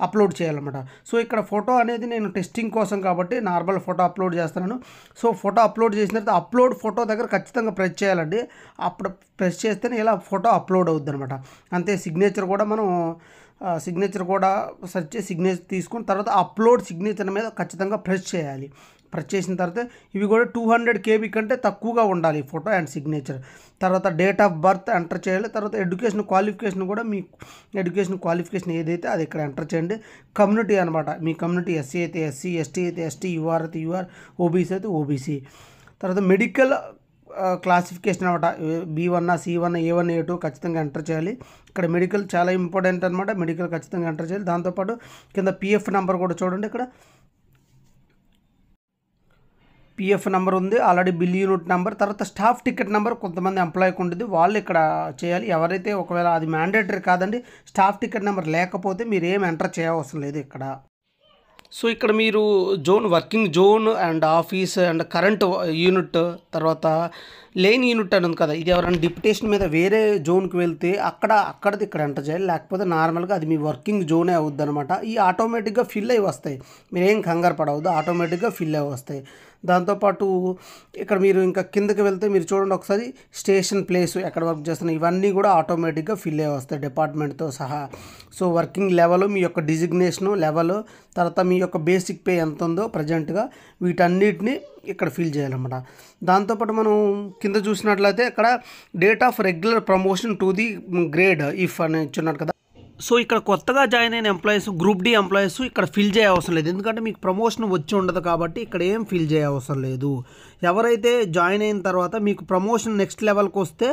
అప్లోడ్ చేయాలన్నమాట. సో ఇక్కడ ఫోటో అనేది నేను టెస్టింగ్ కోసం కాబట్టి నార్మల్ ఫోటో అప్లోడ్ చేస్తున్నాను. సో ఫోటో అప్లోడ్ చేసిన తర్వాత అప్లోడ్ ఫోటో దగ్గర ఖచ్చితంగా ప్రెస్ చేయాలండి. అప్పుడు ప్రెస్ చేస్తేనే ఇలా ఫోటో అప్లోడ్ అవుద్ది అనమాట. అంతే సిగ్నేచర్ కూడా మనం సెర్చ్ చేసి సిగ్నేచర్ తీసుకుని తర్వాత అప్లోడ్ సిగ్నేచర్ మీద ఖచ్చితంగా ప్రెస్ చేయాలి. ప్రెస్ చేసిన తర్వాత ఇవి కూడా 200 KB కంటే తక్కువగా ఉండాలి ఫోటో అండ్ సిగ్నేచర్. తర్వాత డేట్ ఆఫ్ బర్త్ ఎంటర్ చేయాలి. తర్వాత ఎడ్యుకేషన్ క్వాలిఫికేషన్ కూడా మీ ఎడ్యుకేషన్ క్వాలిఫికేషన్ ఏదైతే అది ఇక్కడ ఎంటర్ చేయండి. కమ్యూనిటీ అనమాట, మీ కమ్యూనిటీ ఎస్సీ అయితే ఎస్సీ, ఎస్టీ అయితే ఎస్టీ, యూఆర్ అయితే యూఆర్, ఓబీసీ అయితే ఓబీసీ. తర్వాత మెడికల్ క్లాసిఫికేషన్ అనమాట, B1, C1, A1, A2 ఖచ్చితంగా ఎంటర్ చేయాలి. ఇక్కడ మెడికల్ చాలా ఇంపార్టెంట్ అనమాట, మెడికల్ ఖచ్చితంగా ఎంటర్ చేయాలి. దాంతోపాటు కింద PF నెంబర్ కూడా చూడండి, ఇక్కడ PF నెంబర్ ఉంది, ఆల్రెడీ బిల్ యూనిట్ నెంబర్. తర్వాత స్టాఫ్ టికెట్ నెంబర్ కొంతమంది ఎంప్లాయీకి ఉంటుంది, వాళ్ళు ఇక్కడ చేయాలి. ఎవరైతే ఒకవేళ అది మ్యాండేటరీ కాదండి, స్టాఫ్ టికెట్ నెంబర్ లేకపోతే మీరు ఏం ఎంటర్ చేయవసరం లేదు ఇక్కడ. సో ఇక్కడ మీరు working zone and office and current unit, తర్వాత లేన్ యూనిట్ అని ఉంది కదా, ఇది ఎవరైనా డిప్యుటేషన్ మీద వేరే జోన్కి వెళ్తే అక్కడది ఇక్కడ ఎంటర్ చేయాలి. లేకపోతే నార్మల్గా అది మీ వర్కింగ్ జోనే అవుద్ది అనమాట. ఈ ఆటోమేటిక్గా ఫిల్ అయ్యి వస్తాయి, మీరేం కంగారు పడవద్దు, ఆటోమేటిక్గా ఫిల్ అయ్యి వస్తాయి. దాంతోపాటు ఇక్కడ మీరు ఇంకా కిందకి వెళ్తే మీరు చూడండి ఒకసారి, స్టేషన్ ప్లేస్ ఎక్కడ వర్క్ చేస్తున్నారు ఇవన్నీ కూడా ఆటోమేటిక్గా ఫిల్ అయ్యి వస్తాయి డిపార్ట్మెంట్తో సహా. సో వర్కింగ్ లెవెల్, మీ యొక్క డిజిగ్నేషను లెవెల్, తర్వాత మీ యొక్క బేసిక్ పే ఎంత ఉందో ప్రజెంట్గా, వీటన్నిటిని ఇక్కడ ఫిల్ చేయాలన్నమాట. దాంతోపాటు మనం కింద చూసినట్లయితే ఇక్కడ date of regular promotion to the grade if అని ఇచ్చున్నారు కదా. సో ఇక్కడ కొత్తగా జాయిన్ అయిన ఎంప్లాయీస్, గ్రూప్ డి ఎంప్లాయీస్ ఇక్కడ ఫిల్ చేయ అవసరం లేదు, ఎందుకంటే మీకు ప్రమోషన్ వచ్చి ఉండదు కాబట్టి ఇక్కడ ఏం ఫిల్ చేయ అవసరం లేదు. ఎవరైతే జాయిన్ అయిన తర్వాత మీకు ప్రమోషన్ నెక్స్ట్ లెవెల్కి వస్తే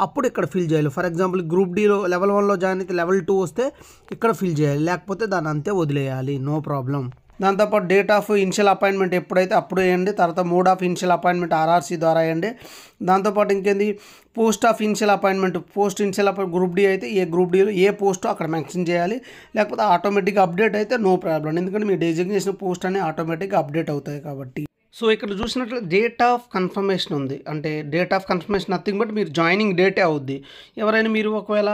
అప్పుడు ఇక్కడ ఫిల్ చేయాలి. ఫర్ ఎగ్జాంపుల్ గ్రూప్ డిలో లెవెల్ 1లో జాయిన్ అయితే లెవెల్ 2 వస్తే ఇక్కడ ఫిల్ చేయాలి, లేకపోతే దాన్ని అంతే వదిలేయాలి, నో ప్రాబ్లం. దాంతోపాటు డేట్ ఆఫ్ ఇనిషియల్ అపాయింట్మెంట్ ఎప్పుడైతే అప్పుడు వేయండి. తర్వాత mode of initial appointment RRC ద్వారా వేయండి. దాంతోపాటు ఇంకేంది, post of initial appointment, group D అయితే గ్రూప్ డిలో ఏ పోస్టో అక్కడ మెన్షన్ చేయాలి, లేకపోతే ఆటోమేటిక్గా అప్డేట్ అయితే నో ప్రాబ్లం, ఎందుకంటే మీ డెసిగ్నేషన్ పోస్ట్ అని ఆటోమేటిక్గా అప్డేట్ అవుతాయి కాబట్టి. సో ఇక్కడ చూసినట్లు డేట్ ఆఫ్ కన్ఫర్మేషన్ ఉంది, అంటే date of confirmation nothing but మీరు జాయినింగ్ డేటే అవుద్ది. ఎవరైనా మీరు ఒకవేళ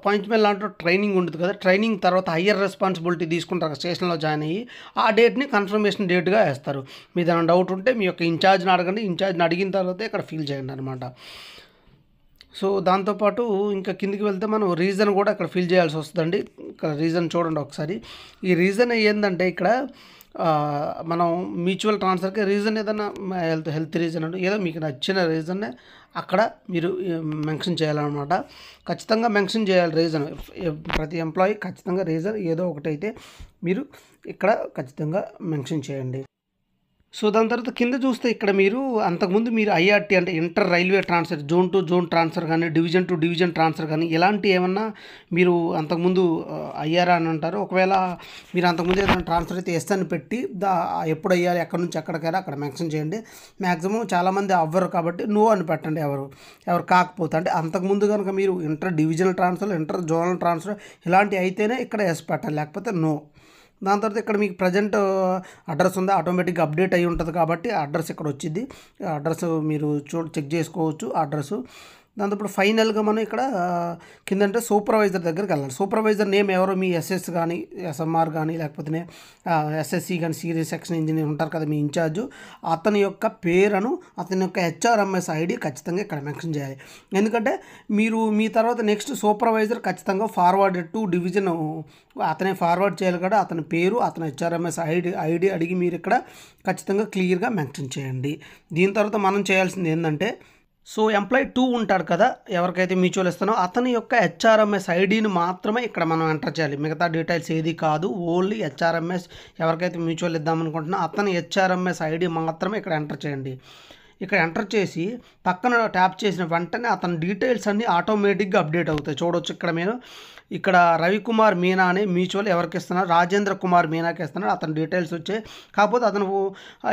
పాయింట్మెంట్ లాంటి ట్రైనింగ్ ఉంటుంది కదా, ట్రైనింగ్ తర్వాత హయ్యర్ రెస్పాన్సిబిలిటీ తీసుకుంటారు స్టేషన్లో జాయిన్ అయ్యి, ఆ డేట్ని కన్ఫర్మేషన్ డేట్గా వేస్తారు. మీద ఏమైనా డౌట్ ఉంటే మీ యొక్క ఇన్ఛార్జ్ని అడగండి, ఇన్ఛార్జ్ని అడిగిన తర్వాత ఇక్కడ ఫిల్ చేయండి అనమాట. సో దాంతోపాటు ఇంకా కిందికి వెళ్తే మనం రీజన్ కూడా ఇక్కడ ఫిల్ చేయాల్సి వస్తుందండి. ఇక్కడ రీజన్ చూడండి ఒకసారి. ఈ రీజన్ ఏంటంటే ఇక్కడ మనం మ్యూచువల్ ట్రాన్స్ఫర్కి రీజన్ ఏదైనా హెల్త్ రీజన్ అంటే ఏదో మీకు నచ్చిన రీజన్నే అక్కడ మీరు మెన్షన్ చేయాలన్నమాట. ఖచ్చితంగా మెన్షన్ చేయాలి రీజన్, ప్రతి ఎంప్లాయీ ఖచ్చితంగా రీజన్ ఏదో ఒకటి అయితే మీరు ఇక్కడ ఖచ్చితంగా మెన్షన్ చేయండి. సో దాని తర్వాత కింద చూస్తే ఇక్కడ మీరు అంతకుముందు మీరు ఐఆర్టీ అంటే inter railway transfer zone to zone transfer కానీ డివిజన్ టు డివిజన్ ట్రాన్స్ఫర్ కానీ ఇలాంటి ఏమన్నా మీరు అంతకుముందు అయ్యారా అని అంటారు. ఒకవేళ మీరు అంతకుముందు ఏదైనా ట్రాన్స్ఫర్ అయితే ఎస్ అని పెట్టి ఎప్పుడు అయ్యాలి ఎక్కడి నుంచి ఎక్కడికైనా అక్కడ మెన్షన్ చేయండి. మ్యాక్సిమం చాలామంది అవ్వరు కాబట్టి నో అని పెట్టండి. ఎవరు కాకపోతే అంటే అంతకుముందు కనుక మీరు inter divisional transfer inter zonal transfer ఇలాంటివి అయితేనే ఇక్కడ ఎస్ పెట్టాలి, లేకపోతే నో. దాని తర్వాత ఇక్కడ మీకు ప్రజెంట్ అడ్రస్ ఉందా ఆటోమేటిక్గా అప్డేట్ అయ్యి ఉంటుంది కాబట్టి అడ్రస్ ఇక్కడ వచ్చింది. అడ్రస్ మీరు చెక్ చేసుకోవచ్చు అడ్రస్. దాంతో ఇప్పుడు ఫైనల్గా మనం ఇక్కడ కిందంటే సూపర్వైజర్ దగ్గరికి వెళ్ళాలి. సూపర్వైజర్ నేమ్ ఎవరో మీ ఎస్ఎస్ కానీ ఎస్ఎంఆర్ కానీ లేకపోతే ఎస్ఎస్సి కానీ సీరియస్ సెక్షన్ ఇంజనీర్ ఉంటారు కదా మీ ఇన్ఛార్జు, అతని యొక్క పేరును అతని యొక్క హెచ్ఆర్ఎంఎస్ ఐడి ఖచ్చితంగా ఇక్కడ మెన్షన్ చేయాలి. ఎందుకంటే మీరు మీ తర్వాత నెక్స్ట్ సూపర్వైజర్ ఖచ్చితంగా ఫార్వర్డ్ టు డివిజన్ అతనే ఫార్వర్డ్ చేయాలి కదా, అతని పేరు అతని హెచ్ఆర్ఎంఎస్ ఐడి అడిగి మీరు ఇక్కడ ఖచ్చితంగా క్లియర్గా మెన్షన్ చేయండి. దీని తర్వాత మనం చేయాల్సింది ఏంటంటే సో ఎంప్లాయీ 2 ఉంటాడు కదా, ఎవరికైతే మ్యూచువల్ ఇస్తానో అతని యొక్క హెచ్ఆర్ఎంఎస్ ఐడిని మాత్రమే ఇక్కడ మనం ఎంటర్ చేయాలి. మిగతా డీటెయిల్స్ ఏది కాదు, ఓన్లీ హెచ్ఆర్ఎంఎస్ ఎవరికైతే మ్యూచువల్ ఇద్దామనుకుంటున్నా అతని హెచ్ఆర్ఎంఎస్ ఐడి మాత్రమే ఇక్కడ ఎంటర్ చేయండి. ఇక్కడ ఎంటర్ చేసి పక్కన ట్యాప్ చేసిన వెంటనే అతని డీటెయిల్స్ అన్నీ ఆటోమేటిక్గా అప్డేట్ అవుతాయి. చూడవచ్చు ఇక్కడ మీరు ఇక్కడ రవికుమార్ మీనా అనే మ్యూచువల్ ఎవరికి ఇస్తున్నారు, రాజేంద్ర కుమార్ మీనాకి ఇస్తున్నారు. అతని డీటెయిల్స్ వచ్చాయి. కాకపోతే అతను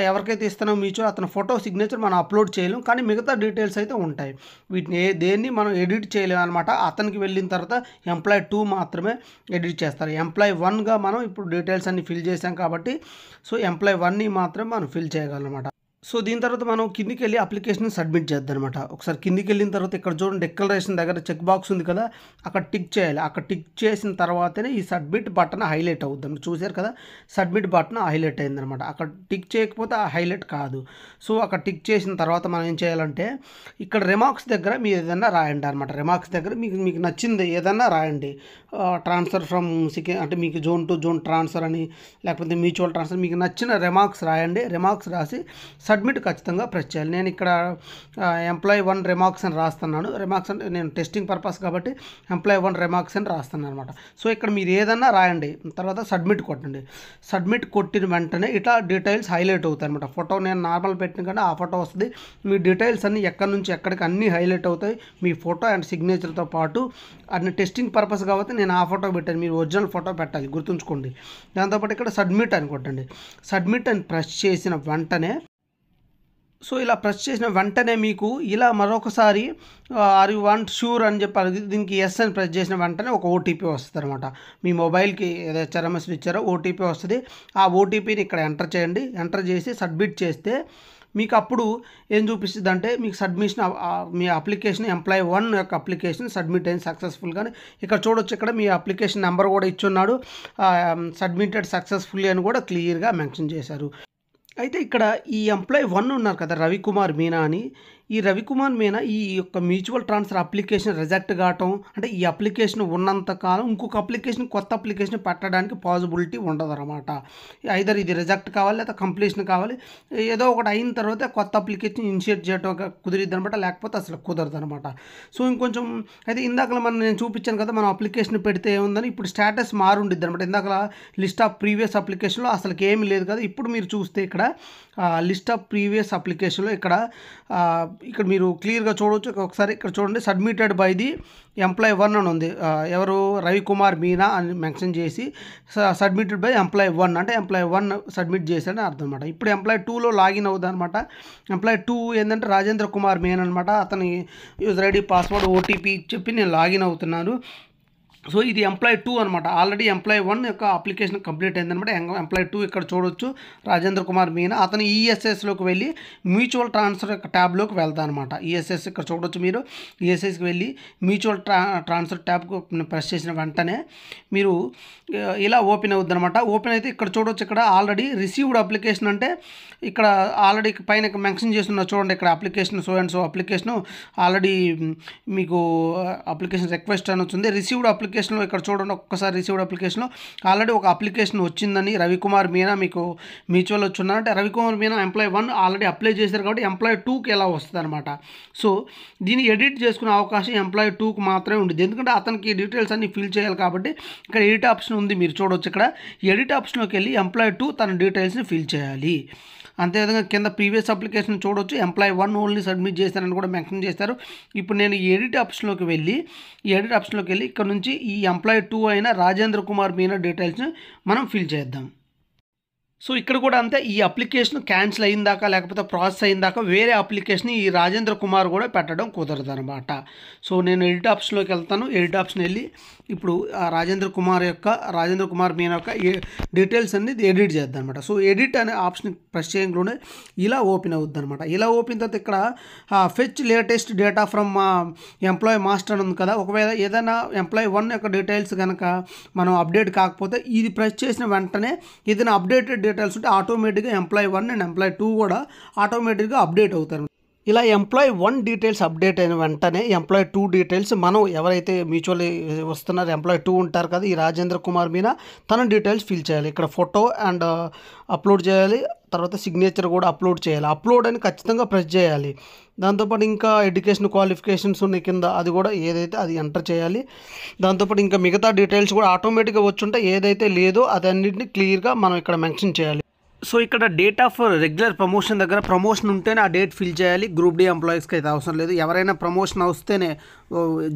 ఎవరికైతే ఇస్తున్నారో మ్యూచువల్ అతని ఫోటో సిగ్నేచర్ మనం అప్లోడ్ చేయలేం, కానీ మిగతా డీటెయిల్స్ అయితే ఉంటాయి. వీటిని దేన్ని మనం ఎడిట్ చేయలేము అనమాట. అతనికి వెళ్ళిన తర్వాత ఎంప్లాయీ 2 మాత్రమే ఎడిట్ చేస్తారు. ఎంప్లాయీ 1గా మనం ఇప్పుడు డీటెయిల్స్ అన్ని ఫిల్ చేసాం కాబట్టి సో ఎంప్లాయీ 1ని మాత్రమే మనం ఫిల్ చేయగలం అనమాట. సో దీని తర్వాత మనం కిందికి వెళ్ళి అప్లికేషన్ సబ్మిట్ చేద్దాం అనమాట. ఒకసారి కిందికి వెళ్ళిన తర్వాత ఇక్కడ చూడండి డిక్లరేషన్ దగ్గర చెక్ బాక్స్ ఉంది కదా, అక్కడ టిక్ చేయాలి. అక్కడ టిక్ చేసిన తర్వాతనే ఈ సబ్మిట్ బటన్ హైలైట్ అవుతుంది. చూసారు కదా సబ్మిట్ బటన్ హైలైట్ అయిందనమాట. అక్కడ టిక్ చేయకపోతే ఆ హైలైట్ కాదు. సో అక్కడ టిక్ చేసిన తర్వాత మనం ఏం చేయాలంటే ఇక్కడ రిమార్క్స్ దగ్గర మీరు ఏదైనా రాయండి అనమాట. రిమార్క్స్ దగ్గర మీకు నచ్చింది ఏదైనా రాయండి. ట్రాన్స్ఫర్ ఫ్రమ్ అంటే మీకు జోన్ టు జోన్ ట్రాన్స్ఫర్ అని లేకపోతే మ్యూచువల్ ట్రాన్స్ఫర్ మీకు నచ్చిన రిమార్క్స్ రాయండి. రిమార్క్స్ రాసి సబ్మిట్ ఖచ్చితంగా ప్రెస్ చేయాలి. నేను ఇక్కడ ఎంప్లాయీ 1 రిమార్క్స్ అని రాస్తున్నాను. రిమార్క్స్ అంటే నేను టెస్టింగ్ పర్పస్ కాబట్టి ఎంప్లాయీ 1 రిమార్క్స్ అని రాస్తున్నాను అనమాట. సో ఇక్కడ మీరు ఏదన్నా రాయండి, తర్వాత సబ్మిట్ కొట్టండి. సబ్మిట్ కొట్టిన వెంటనే ఇట్లా డీటెయిల్స్ హైలైట్ అవుతాయి అనమాట. ఫోటో నేను నార్మల్ పెట్టిన కానీ ఆ ఫోటో వస్తుంది. మీ డీటెయిల్స్ అన్నీ ఎక్కడి నుంచి ఎక్కడికి అన్నీ హైలైట్ అవుతాయి. మీ ఫోటో అండ్ సిగ్నేచర్తో పాటు అన్ని టెస్టింగ్ పర్పస్ కాబట్టి నేను ఆ ఫోటో పెట్టాను. మీరు ఒరిజినల్ ఫోటో పెట్టాలి, గుర్తుంచుకోండి. దాంతోపాటు ఇక్కడ సబ్మిట్ అని కొట్టండి. సబ్మిట్ అని ప్రెస్ చేసిన వెంటనే సో ఇలా ప్రెస్ చేసిన వెంటనే మీకు ఇలా మరొకసారి ఆర్ యూ వాంట్ షూర్ అని చెప్పి దీనికి ఎస్ అని ప్రెస్ చేసిన వెంటనే ఒక ఓటీపీ వస్తుంది అనమాట. మీ మొబైల్కి ఏదో హెచ్ఆర్ఎంఎస్ ఇచ్చారో ఓటీపీ వస్తుంది. ఆ ఓటీపీని ఇక్కడ ఎంటర్ చేయండి. ఎంటర్ చేసి సబ్మిట్ చేస్తే మీకు అప్పుడు ఏం చూపిస్తుంది అంటే మీకు సబ్మిషన్ మీ అప్లికేషన్ ఎంప్లాయీ 1 యొక్క అప్లికేషన్ సబ్మిట్ అయింది సక్సెస్ఫుల్గానే. ఇక్కడ చూడొచ్చు ఇక్కడ మీ అప్లికేషన్ నెంబర్ కూడా ఇచ్చున్నాడు. సబ్మిటెడ్ సక్సెస్ఫుల్లీ అని కూడా క్లియర్గా మెన్షన్ చేశారు. అయితే ఇక్కడ ఈ ఎంప్లాయీ 1 ఉన్నారు కదా రవికుమార్ మీనా అని, ఈ రవికుమార్ మీనా ఈ యొక్క మ్యూచువల్ ట్రాన్స్ఫర్ అప్లికేషన్ రిజెక్ట్ కావటం అంటే ఈ అప్లికేషన్ ఉన్నంతకాలం ఇంకొక అప్లికేషన్ కొత్త అప్లికేషన్ పెట్టడానికి పాసిబిలిటీ ఉండదు అనమాట. ఐదర్ ఇది రిజెక్ట్ కావాలి లేదా కంప్లీషన్ కావాలి, ఏదో ఒకటి అయిన తర్వాత కొత్త అప్లికేషన్ ఇనిషియేట్ చేయడం కుదిరిద్ది అనమాట, లేకపోతే అసలు కుదరదు అనమాట. సో ఇంకొంచెం అయితే ఇందాక నేను చూపించాను కదా మనం అప్లికేషన్ పెడితే ఏముందని, ఇప్పుడు స్టేటస్ మారుండిద్ది అనమాట. ఇందాక లిస్ట్ ఆఫ్ ప్రీవియస్ అప్లికేషన్లో అసలు ఏమీ లేదు కదా. ఇప్పుడు మీరు చూస్తే ఇక్కడ లిస్ట్ ఆఫ్ ప్రీవియస్ అప్లికేషన్లో ఇక్కడ మీరు క్లియర్గా చూడవచ్చు. ఒకసారి ఇక్కడ చూడండి సబ్మిటెడ్ బై ది ఎంప్లాయీ 1 అని ఉంది. ఎవరు రవికుమార్ మీనా అని మెన్షన్ చేసి సబ్మిటెడ్ బై ఎంప్లాయీ 1 అంటే ఎంప్లాయీ 1 సబ్మిట్ చేశారని అర్థం అనమాట. ఇప్పుడు ఎంప్లాయీ 2లో లాగిన్ అవుతుంది అనమాట. ఎంప్లాయీ 2 ఏంటంటే రాజేంద్ర కుమార్ మీనా అనమాట. అతని యూజర్ ఐడి పాస్వర్డ్ ఓటీపీ చెప్పి నేను లాగిన్ అవుతున్నాను. సో ఇది ఎంప్లాయీ 2 అనమాట. ఆల్రెడీ ఎంప్లాయీ 1 యొక్క అప్లికేషన్ కంప్లీట్ అయిందనమాట. ఎంప్లాయీ 2 ఇక్కడ చూడొచ్చు రాజేంద్ర కుమార్ మీనా. అతను ఈఎస్ఎస్లోకి వెళ్ళి మ్యూచువల్ ట్రాన్స్ఫర్ యొక్క ట్యాబ్లోకి వెళ్తాను అనమాట. ఈఎస్ఎస్ ఇక్కడ చూడొచ్చు మీరు. ఈఎస్ఎస్కి వెళ్ళి మ్యూచువల్ ట్రాన్స్ఫర్ ట్యాబ్కు ప్రెస్ చేసిన వెంటనే మీరు ఇలా ఓపెన్ అవుద్ది అనమాట. ఓపెన్ అయితే ఇక్కడ చూడొచ్చు ఇక్కడ ఆల్రెడీ రిసీవ్డ్ అప్లికేషన్ అంటే ఇక్కడ ఆల్రెడీ పైన మెన్షన్ చేస్తున్న చూడండి ఇక్కడ application so and so application already మీకు అప్లికేషన్ రిక్వెస్ట్ అని వచ్చింది. రిసీవ్డ్ అప్లికేషన్లో ఇక్కడ చూడండి ఒక్కసారి రిసీవ్డ్ అప్లికేషన్లో ఆల్రెడీ ఒక అప్లికేషన్ వచ్చిందని రవికుమార్ మీనా మీకు మ్యూచువల్ వచ్చిందంటే Ravikumar Meena employee 1 already apply చేశారు కాబట్టి ఎంప్లాయీ 2కి ఎలా వస్తుంది అనమాట. సో దీన్ని ఎడిట్ చేసుకునే అవకాశం ఎంప్లాయీ 2కి మాత్రమే ఉంటుంది. ఎందుకంటే అతనికి డీటెయిల్స్ అన్ని ఫిల్ చేయాలి కాబట్టి ఇక్కడ ఎడిట్ ఆప్షన్ ఉంది. మీరు చూడవచ్చు ఇక్కడ ఎడిట్ ఆప్షన్లోకి వెళ్ళి ఎంప్లాయీ 2 తన డీటెయిల్స్ని ఫిల్ చేయాలి. అంతేవిధంగా కింద ప్రీవియస్ అప్లికేషన్ చూడొచ్చు, ఎంప్లాయీ 1 ఓన్లీ సబ్మిట్ చేశారని కూడా మెన్షన్ చేస్తారు. ఇప్పుడు నేను ఈ ఎడిట్ ఆప్షన్లోకి వెళ్ళి ఇక్కడ నుంచి ఈ ఎంప్లాయీ 2 అయిన రాజేంద్ర కుమార్ మీనా డీటెయిల్స్ని మనం ఫిల్ చేద్దాం. సో ఇక్కడ కూడా అంతే, ఈ అప్లికేషన్ క్యాన్సిల్ అయిందాక లేకపోతే ప్రాసెస్ అయిందాక వేరే అప్లికేషన్ ఈ రాజేంద్ర కుమార్ కూడా పెట్టడం కుదరదు అనమాట. సో నేను ఎడిట్ ఆప్షన్లోకి వెళ్తాను. ఎడిట్ ఆప్షన్ వెళ్ళి ఇప్పుడు ఆ రాజేంద్ర కుమార్ మీనా యొక్క డీటెయిల్స్ అన్ని ఎడిట్ చేద్దాం అనమాట. సో ఎడిట్ అనే ఆప్షన్ ప్రెస్ చేయగానే ఇలా ఓపెన్ అవుతుంది అనమాట. ఇలా ఓపెన్ తర్వాత ఇక్కడ fetch latest data from employee master ఉంది కదా. ఒకవేళ ఏదైనా ఎంప్లాయీ 1 యొక్క డీటెయిల్స్ కనుక మనం అప్డేట్ కాకపోతే ఇది ప్రెస్ చేసిన వెంటనే ఏదైనా అప్డేటెడ్ డీటెయిల్స్ ఉంటే ఆటోమేటిక్గా ఎంప్లాయీ 1 అండ్ ఎంప్లాయీ 2 కూడా ఆటోమేటిక్గా అప్డేట్ అవుతారు. ఇలా ఎంప్లాయీ 1 డీటెయిల్స్ అప్డేట్ అయిన వెంటనే ఎంప్లాయీ 2 డీటెయిల్స్ మనం ఎవరైతే మ్యూచువల్ వస్తున్నారో ఎంప్లాయీ 2 ఉంటారు కదా, ఈ రాజేంద్ర కుమార్ మీనా, తన డీటెయిల్స్ ఫిల్ చేయాలి. ఇక్కడ ఫోటో అండ్ అప్లోడ్ చేయాలి, తర్వాత సిగ్నేచర్ కూడా అప్లోడ్ చేయాలి. అప్లోడ్ అని ఖచ్చితంగా ప్రెస్ చేయాలి. దాంతోపాటు ఇంకా ఎడ్యుకేషన్ క్వాలిఫికేషన్స్ ఉన్నాయి కింద, అది కూడా ఏదైతే అది ఎంటర్ చేయాలి. దాంతోపాటు ఇంకా మిగతా డీటెయిల్స్ కూడా ఆటోమేటిక్గా వచ్చుంటే ఏదైతే లేదో అదన్నింటినీ క్లియర్గా మనం ఇక్కడ మెన్షన్ చేయాలి. సో ఇక్కడ డేట్ ఆఫ్ రెగ్యులర్ ప్రమోషన్ దగ్గర ప్రమోషన్ ఉంటేనే ఆ డేట్ ఫిల్ చేయాలి. గ్రూప్ డి ఎంప్లాయీస్కి అయితే అవసరం లేదు. ఎవరైనా ప్రమోషన్ వస్తేనే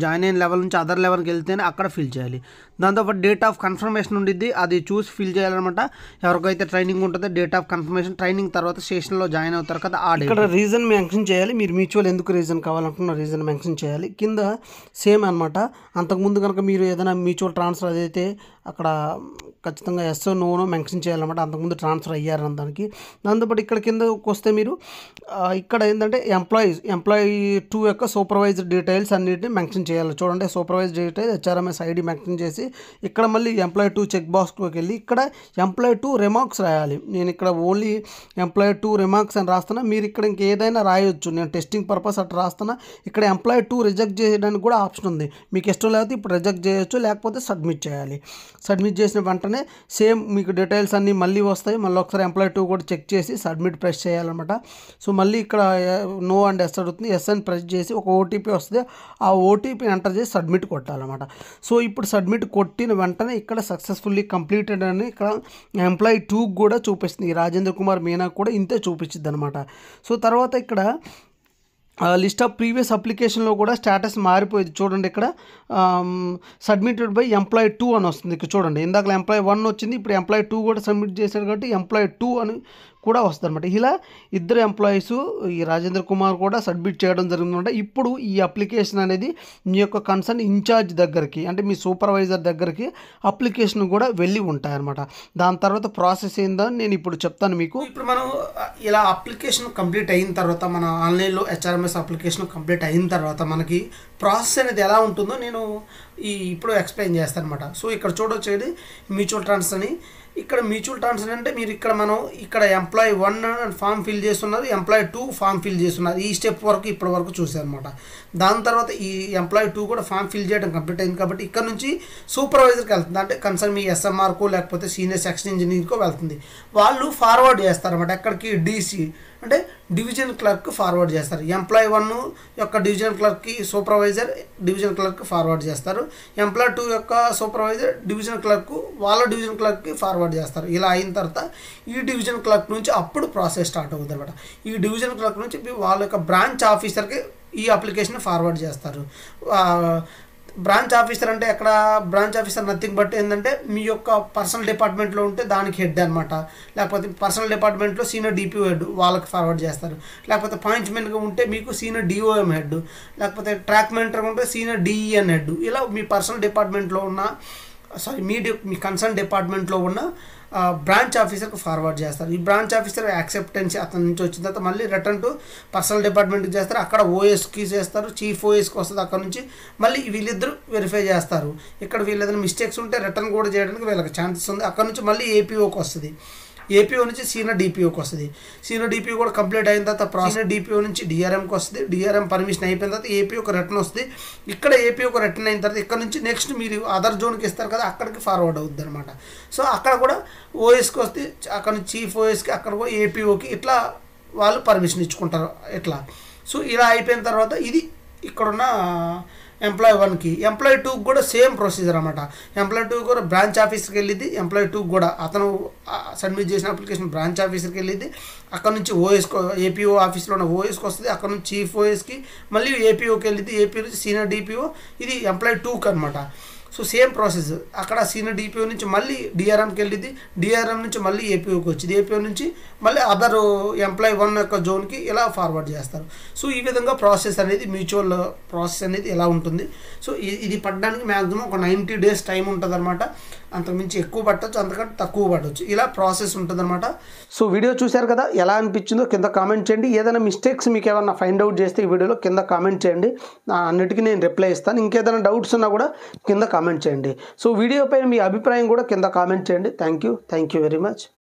జాయిన్ అయిన లెవెల్ నుంచి అదర్ లెవెల్కి వెళ్తేనే అక్కడ ఫిల్ చేయాలి. దాంతోపాటు డేట్ ఆఫ్ కన్ఫర్మేషన్ ఉండిద్ది, అది చూసి ఫిల్ చేయాలన్నమాట. ఎవరికైతే ట్రైనింగ్ ఉంటుందో డేట్ ఆఫ్ కన్ఫర్మేషన్, ట్రైనింగ్ తర్వాత స్టేషన్లో జాయిన్ అవుతారు కదా ఆ డేట్. ఇక్కడ రీజన్ మెన్షన్ చేయాలి. మీరు మ్యూచువల్ ఎందుకు రీజన్ కావాలనుకున్న రీజన్ మెన్షన్ చేయాలి. కింద సేమ్ అనమాట. అంతకుముందు కనుక మీరు ఏదైనా మ్యూచువల్ ట్రాన్స్ఫర్ అదైతే అక్కడ ఖచ్చితంగా ఎస్ఓ నోనో మెన్షన్ చేయాలన్నమాట, అంతకుముందు ట్రాన్స్ఫర్ అయ్యారన్న దానికి. దాంతోపాటు ఇక్కడ కిందకు వస్తే మీరు ఇక్కడ ఏంటంటే ఎంప్లాయీ 2 యొక్క సూపర్వైజర్ డీటెయిల్స్ అన్నిటిని మెన్షన్ చేయాలి. చూడండి, supervisor details HRMS ID mention చేసి ఇక్కడ మళ్ళీ ఎంప్లాయీ 2 చెక్ బాక్స్లోకి వెళ్ళి ఇక్కడ ఎంప్లాయీ 2 రిమార్క్స్ రాయాలి. నేను ఇక్కడ ఓన్లీ ఎంప్లాయీ 2 రిమార్క్స్ అని రాస్తున్నా, మీరు ఇక్కడ ఇంకేదైనా రాయొచ్చు. నేను టెస్టింగ్ పర్పస్ అట్లా రాస్తున్నా. ఇక్కడ ఎంప్లాయీ 2 రిజెక్ట్ చేయడానికి కూడా ఆప్షన్ ఉంది. మీకు ఇష్టం లేకపోతే ఇప్పుడు రిజెక్ట్ చేయొచ్చు, లేకపోతే సబ్మిట్ చేయాలి. సబ్మిట్ చేసిన వెంటనే సేమ్ మీకు డీటెయిల్స్ అన్నీ మళ్ళీ వస్తాయి. మళ్ళీ ఒకసారి ఎంప్లాయీ 2 కూడా చెక్ చేసి సబ్మిట్ ప్రెస్ చేయాలన్నమాట. సో మళ్ళీ ఇక్కడ నో అండ్ ఎస్ అడుగుతుంది. ఎస్ అని ప్రెస్ చేసి ఒక ఓటీపీ వస్తుంది, ఆ ఓటీపీ ఎంటర్ చేసి సబ్మిట్ కొట్టాలన్నమాట. సో ఇప్పుడు సబ్మిట్ కొట్టిన వెంటనే ఇక్కడ సక్సెస్ఫుల్లీ కంప్లీటెడ్ అని ఇక్కడ ఎంప్లాయీ 2 కూడా చూపిస్తుంది. ఈ రాజేంద్ర కుమార్ మీనా కూడా ఇంతే చూపించింది అనమాట. సో తర్వాత ఇక్కడ లిస్ట్ ఆఫ్ ప్రీవియస్ అప్లికేషన్లో కూడా స్టేటస్ మారిపోయింది. చూడండి, ఇక్కడ సబ్మిటెడ్ బై ఎంప్లాయీ 2 అని వస్తుంది. ఇక్కడ చూడండి, ఇందాక ఎంప్లాయీ 1 వచ్చింది, ఇప్పుడు ఎంప్లాయీ 2 కూడా సబ్మిట్ చేశారు కాబట్టి ఎంప్లాయీ 2 అని కూడా వస్తుంది అనమాట. ఇలా ఇద్దరు ఎంప్లాయీస్ ఈ రాజేంద్ర కుమార్ కూడా సబ్మిట్ చేయడం జరుగుతుందంట. ఇప్పుడు ఈ అప్లికేషన్ అనేది మీ యొక్క కన్సర్న్ ఇన్ఛార్జ్ దగ్గరికి, అంటే మీ సూపర్వైజర్ దగ్గరికి అప్లికేషన్ కూడా వెళ్ళి ఉంటాయన్నమాట. దాని తర్వాత ప్రాసెస్ ఏందని నేను ఇప్పుడు చెప్తాను మీకు. ఇప్పుడు మనం ఇలా అప్లికేషన్ కంప్లీట్ అయిన తర్వాత, మన ఆన్లైన్లో హెచ్ఆర్ఎంఎస్ అప్లికేషన్ కంప్లీట్ అయిన తర్వాత మనకి ప్రాసెస్ అనేది ఎలా ఉంటుందో నేను ఇప్పుడు ఎక్స్ప్లెయిన్ చేస్తాను అనమాట. సో ఇక్కడ చూడొచ్చేది మ్యూచువల్ ట్రాన్స్ఫర్ అని. ఇక్కడ మ్యూచువల్ ట్రాన్స్ఫర్ అంటే మీరు ఇక్కడ ఎంప్లాయీ 1 ఫామ్ ఫిల్ చేస్తున్నారు, ఎంప్లాయీ 2 ఫామ్ ఫిల్ చేస్తున్నారు. ఈ స్టెప్ వరకు ఇప్పటి వరకు చూసారు అనమాట. దాని తర్వాత ఈ ఎంప్లాయీ 2 కూడా ఫామ్ ఫిల్ చేయడం కంప్లీట్ అయింది కాబట్టి ఇక్కడ నుంచి సూపర్వైజర్కి వెళ్తుంది. అంటే కన్సర్న్ మీ ఎస్ఎంఆర్కో లేకపోతే సీనియర్ సెక్షన్ ఇంజనీర్కో వెళ్తుంది. వాళ్ళు ఫార్వర్డ్ చేస్తారన్నమాట. ఎక్కడికి డీసీ అంటే డివిజన్ క్లర్క్ ఫార్వర్డ్ చేస్తారు. ఎంప్లాయీ 1 యొక్క డివిజన్ క్లర్క్కి సూపర్వైజర్ డివిజన్ క్లర్క్ ఫార్వర్డ్ చేస్తారు. ఎంప్లాయీ 2 యొక్క సూపర్వైజర్ డివిజన్ క్లర్క్ వాళ్ళ డివిజన్ క్లర్క్కి ఫార్వర్డ్ చేస్తారు. ఇలా అయిన తర్వాత ఈ డివిజన్ క్లర్క్ నుంచి అప్పుడు ప్రాసెస్ స్టార్ట్ అవుతుంది అనమాట. ఈ డివిజన్ క్లర్క్ నుంచి వాళ్ళ యొక్క బ్రాంచ్ ఆఫీసర్కి ఈ అప్లికేషన్ ఫార్వర్డ్ చేస్తారు. బ్రాంచ్ ఆఫీసర్ అంటే ఎక్కడ బ్రాంచ్ ఆఫీసర్ నథింగ్ బట్ ఏంటంటే మీ యొక్క పర్సనల్ డిపార్ట్మెంట్లో ఉంటే దానికి హెడ్ అనమాట. లేకపోతే పర్సనల్ డిపార్ట్మెంట్లో సీనియర్ డిపిఓ హెడ్ వాళ్ళకి ఫార్వర్డ్ చేస్తారు. లేకపోతే పాయింట్మెంట్గా ఉంటే మీకు సీనియర్ డిఓఎం హెడ్, లేకపోతే ట్రాక్ మెంటర్గా ఉంటే సీనియర్ డిఈఎన్ హెడ్. ఇలా మీ పర్సనల్ డిపార్ట్మెంట్లో ఉన్న మీ కన్సర్న్ డిపార్ట్మెంట్లో ఉన్న బ్రాంచ్ ఆఫీసర్కి ఫార్వర్డ్ చేస్తారు. ఈ బ్రాంచ్ ఆఫీసర్ యాక్సెప్టెన్స్ అతని నుంచి వచ్చిన తర్వాత మళ్ళీ రిటర్న్ టు పర్సనల్ డిపార్ట్మెంట్కి చేస్తారు. అక్కడ ఓఎస్కి చేస్తారు, చీఫ్ ఓఎస్కి వస్తుంది. అక్కడ నుంచి మళ్ళీ వీళ్ళిద్దరు వెరిఫై చేస్తారు. ఇక్కడ వీళ్ళు ఏదైనా మిస్టేక్స్ ఉంటే రిటర్న్ కూడా చేయడానికి వీళ్ళకి ఛాన్సెస్ ఉంది. అక్కడ నుంచి మళ్ళీ ఏపీఓకి వస్తుంది. ఏపీఓ నుంచి సీనియర్ డిపిఓకి వస్తుంది. సీనియర్ డిపిఓ కూడా కంప్లీట్ అయిన తర్వాత సీనియర్ డిపిఓ నుంచి డిఆర్ఎంకి వస్తుంది. డిఆర్ఎం పర్మిషన్ అయిపోయిన తర్వాత ఏపీఓకి రిటర్న్ వస్తుంది. ఇక్కడ ఏపీఓకి రిటర్న్ అయిన తర్వాత ఇక్కడ నుంచి నెక్స్ట్ మీరు అదర్ జోన్కి ఇస్తారు కదా, అక్కడికి ఫార్వర్డ్ అవుతుంది అనమాట. సో అక్కడ కూడా ఓఎస్కి వస్తే అక్కడ నుంచి చీఫ్ ఓఎస్కి, అక్కడ కూడా ఏపీఓకి, ఇట్లా వాళ్ళు పర్మిషన్ ఇచ్చుకుంటారు ఇట్లా. సో ఇలా అయిపోయిన తర్వాత ఇది ఇక్కడున్న ఎంప్లాయీ 1కి. ఎంప్లాయీ 2కి కూడా సేమ్ ప్రొసీజర్ అనమాట. ఎంప్లాయీ 2 కూడా బ్రాంచ్ ఆఫీస్కి వెళ్ళిద్ది. ఎంప్లాయీ 2 కూడా అతను సబ్మిట్ చేసిన అప్లికేషన్ బ్రాంచ్ ఆఫీసర్కి వెళ్ళిద్ది. అక్కడ నుంచి ఏపీఓ ఆఫీస్లో ఉన్న ఓఎస్కి వస్తుంది. అక్కడ నుంచి చీఫ్ ఓఎస్కి, మళ్ళీ ఏపీఓకి వెళ్ళిద్ది. ఏపీ నుంచి సీనియర్ డిపిఓ, ఇది ఎంప్లాయీ 2కి అనమాట. So same process. అక్కడ సీనియర్ డిపిఓ నుంచి మళ్ళీ డిఆర్ఎంకి వెళ్ళిద్ది. డిఆర్ఎం నుంచి మళ్ళీ ఏపీఓకి వచ్చింది. ఏపీఓ నుంచి మళ్ళీ అదర్ ఎంప్లాయీ 1 యొక్క జోన్కి ఇలా ఫార్వర్డ్ చేస్తారు. సో ఈ విధంగా ప్రాసెస్ అనేది, మ్యూచువల్ ప్రాసెస్ అనేది ఎలా ఉంటుంది. సో ఇది పడడానికి మ్యాక్సిమం ఒక 90 days టైం ఉంటుంది అనమాట. అంతకుమించి ఎక్కువ పట్టవచ్చు, అంతకంటే తక్కువ పట్టవచ్చు. ఇలా ప్రాసెస్ ఉంటుంది అనమాట. సో వీడియో చూశారు కదా, ఎలా అనిపించిందో కింద కామెంట్ చేయండి. ఏదైనా మిస్టేక్స్ మీకు ఏమైనా ఫైండ్ అవుట్ చేస్తే ఈ వీడియోలో కింద కామెంట్ చేయండి. అన్నిటికీ నేను రిప్లై ఇస్తాను. ఇంకేదైనా డౌట్స్ ఉన్నా కూడా కింద కామెంట్ చేయండి. సో వీడియో పైన మీ అభిప్రాయం కూడా కింద కామెంట్ చేయండి. Thank you very much.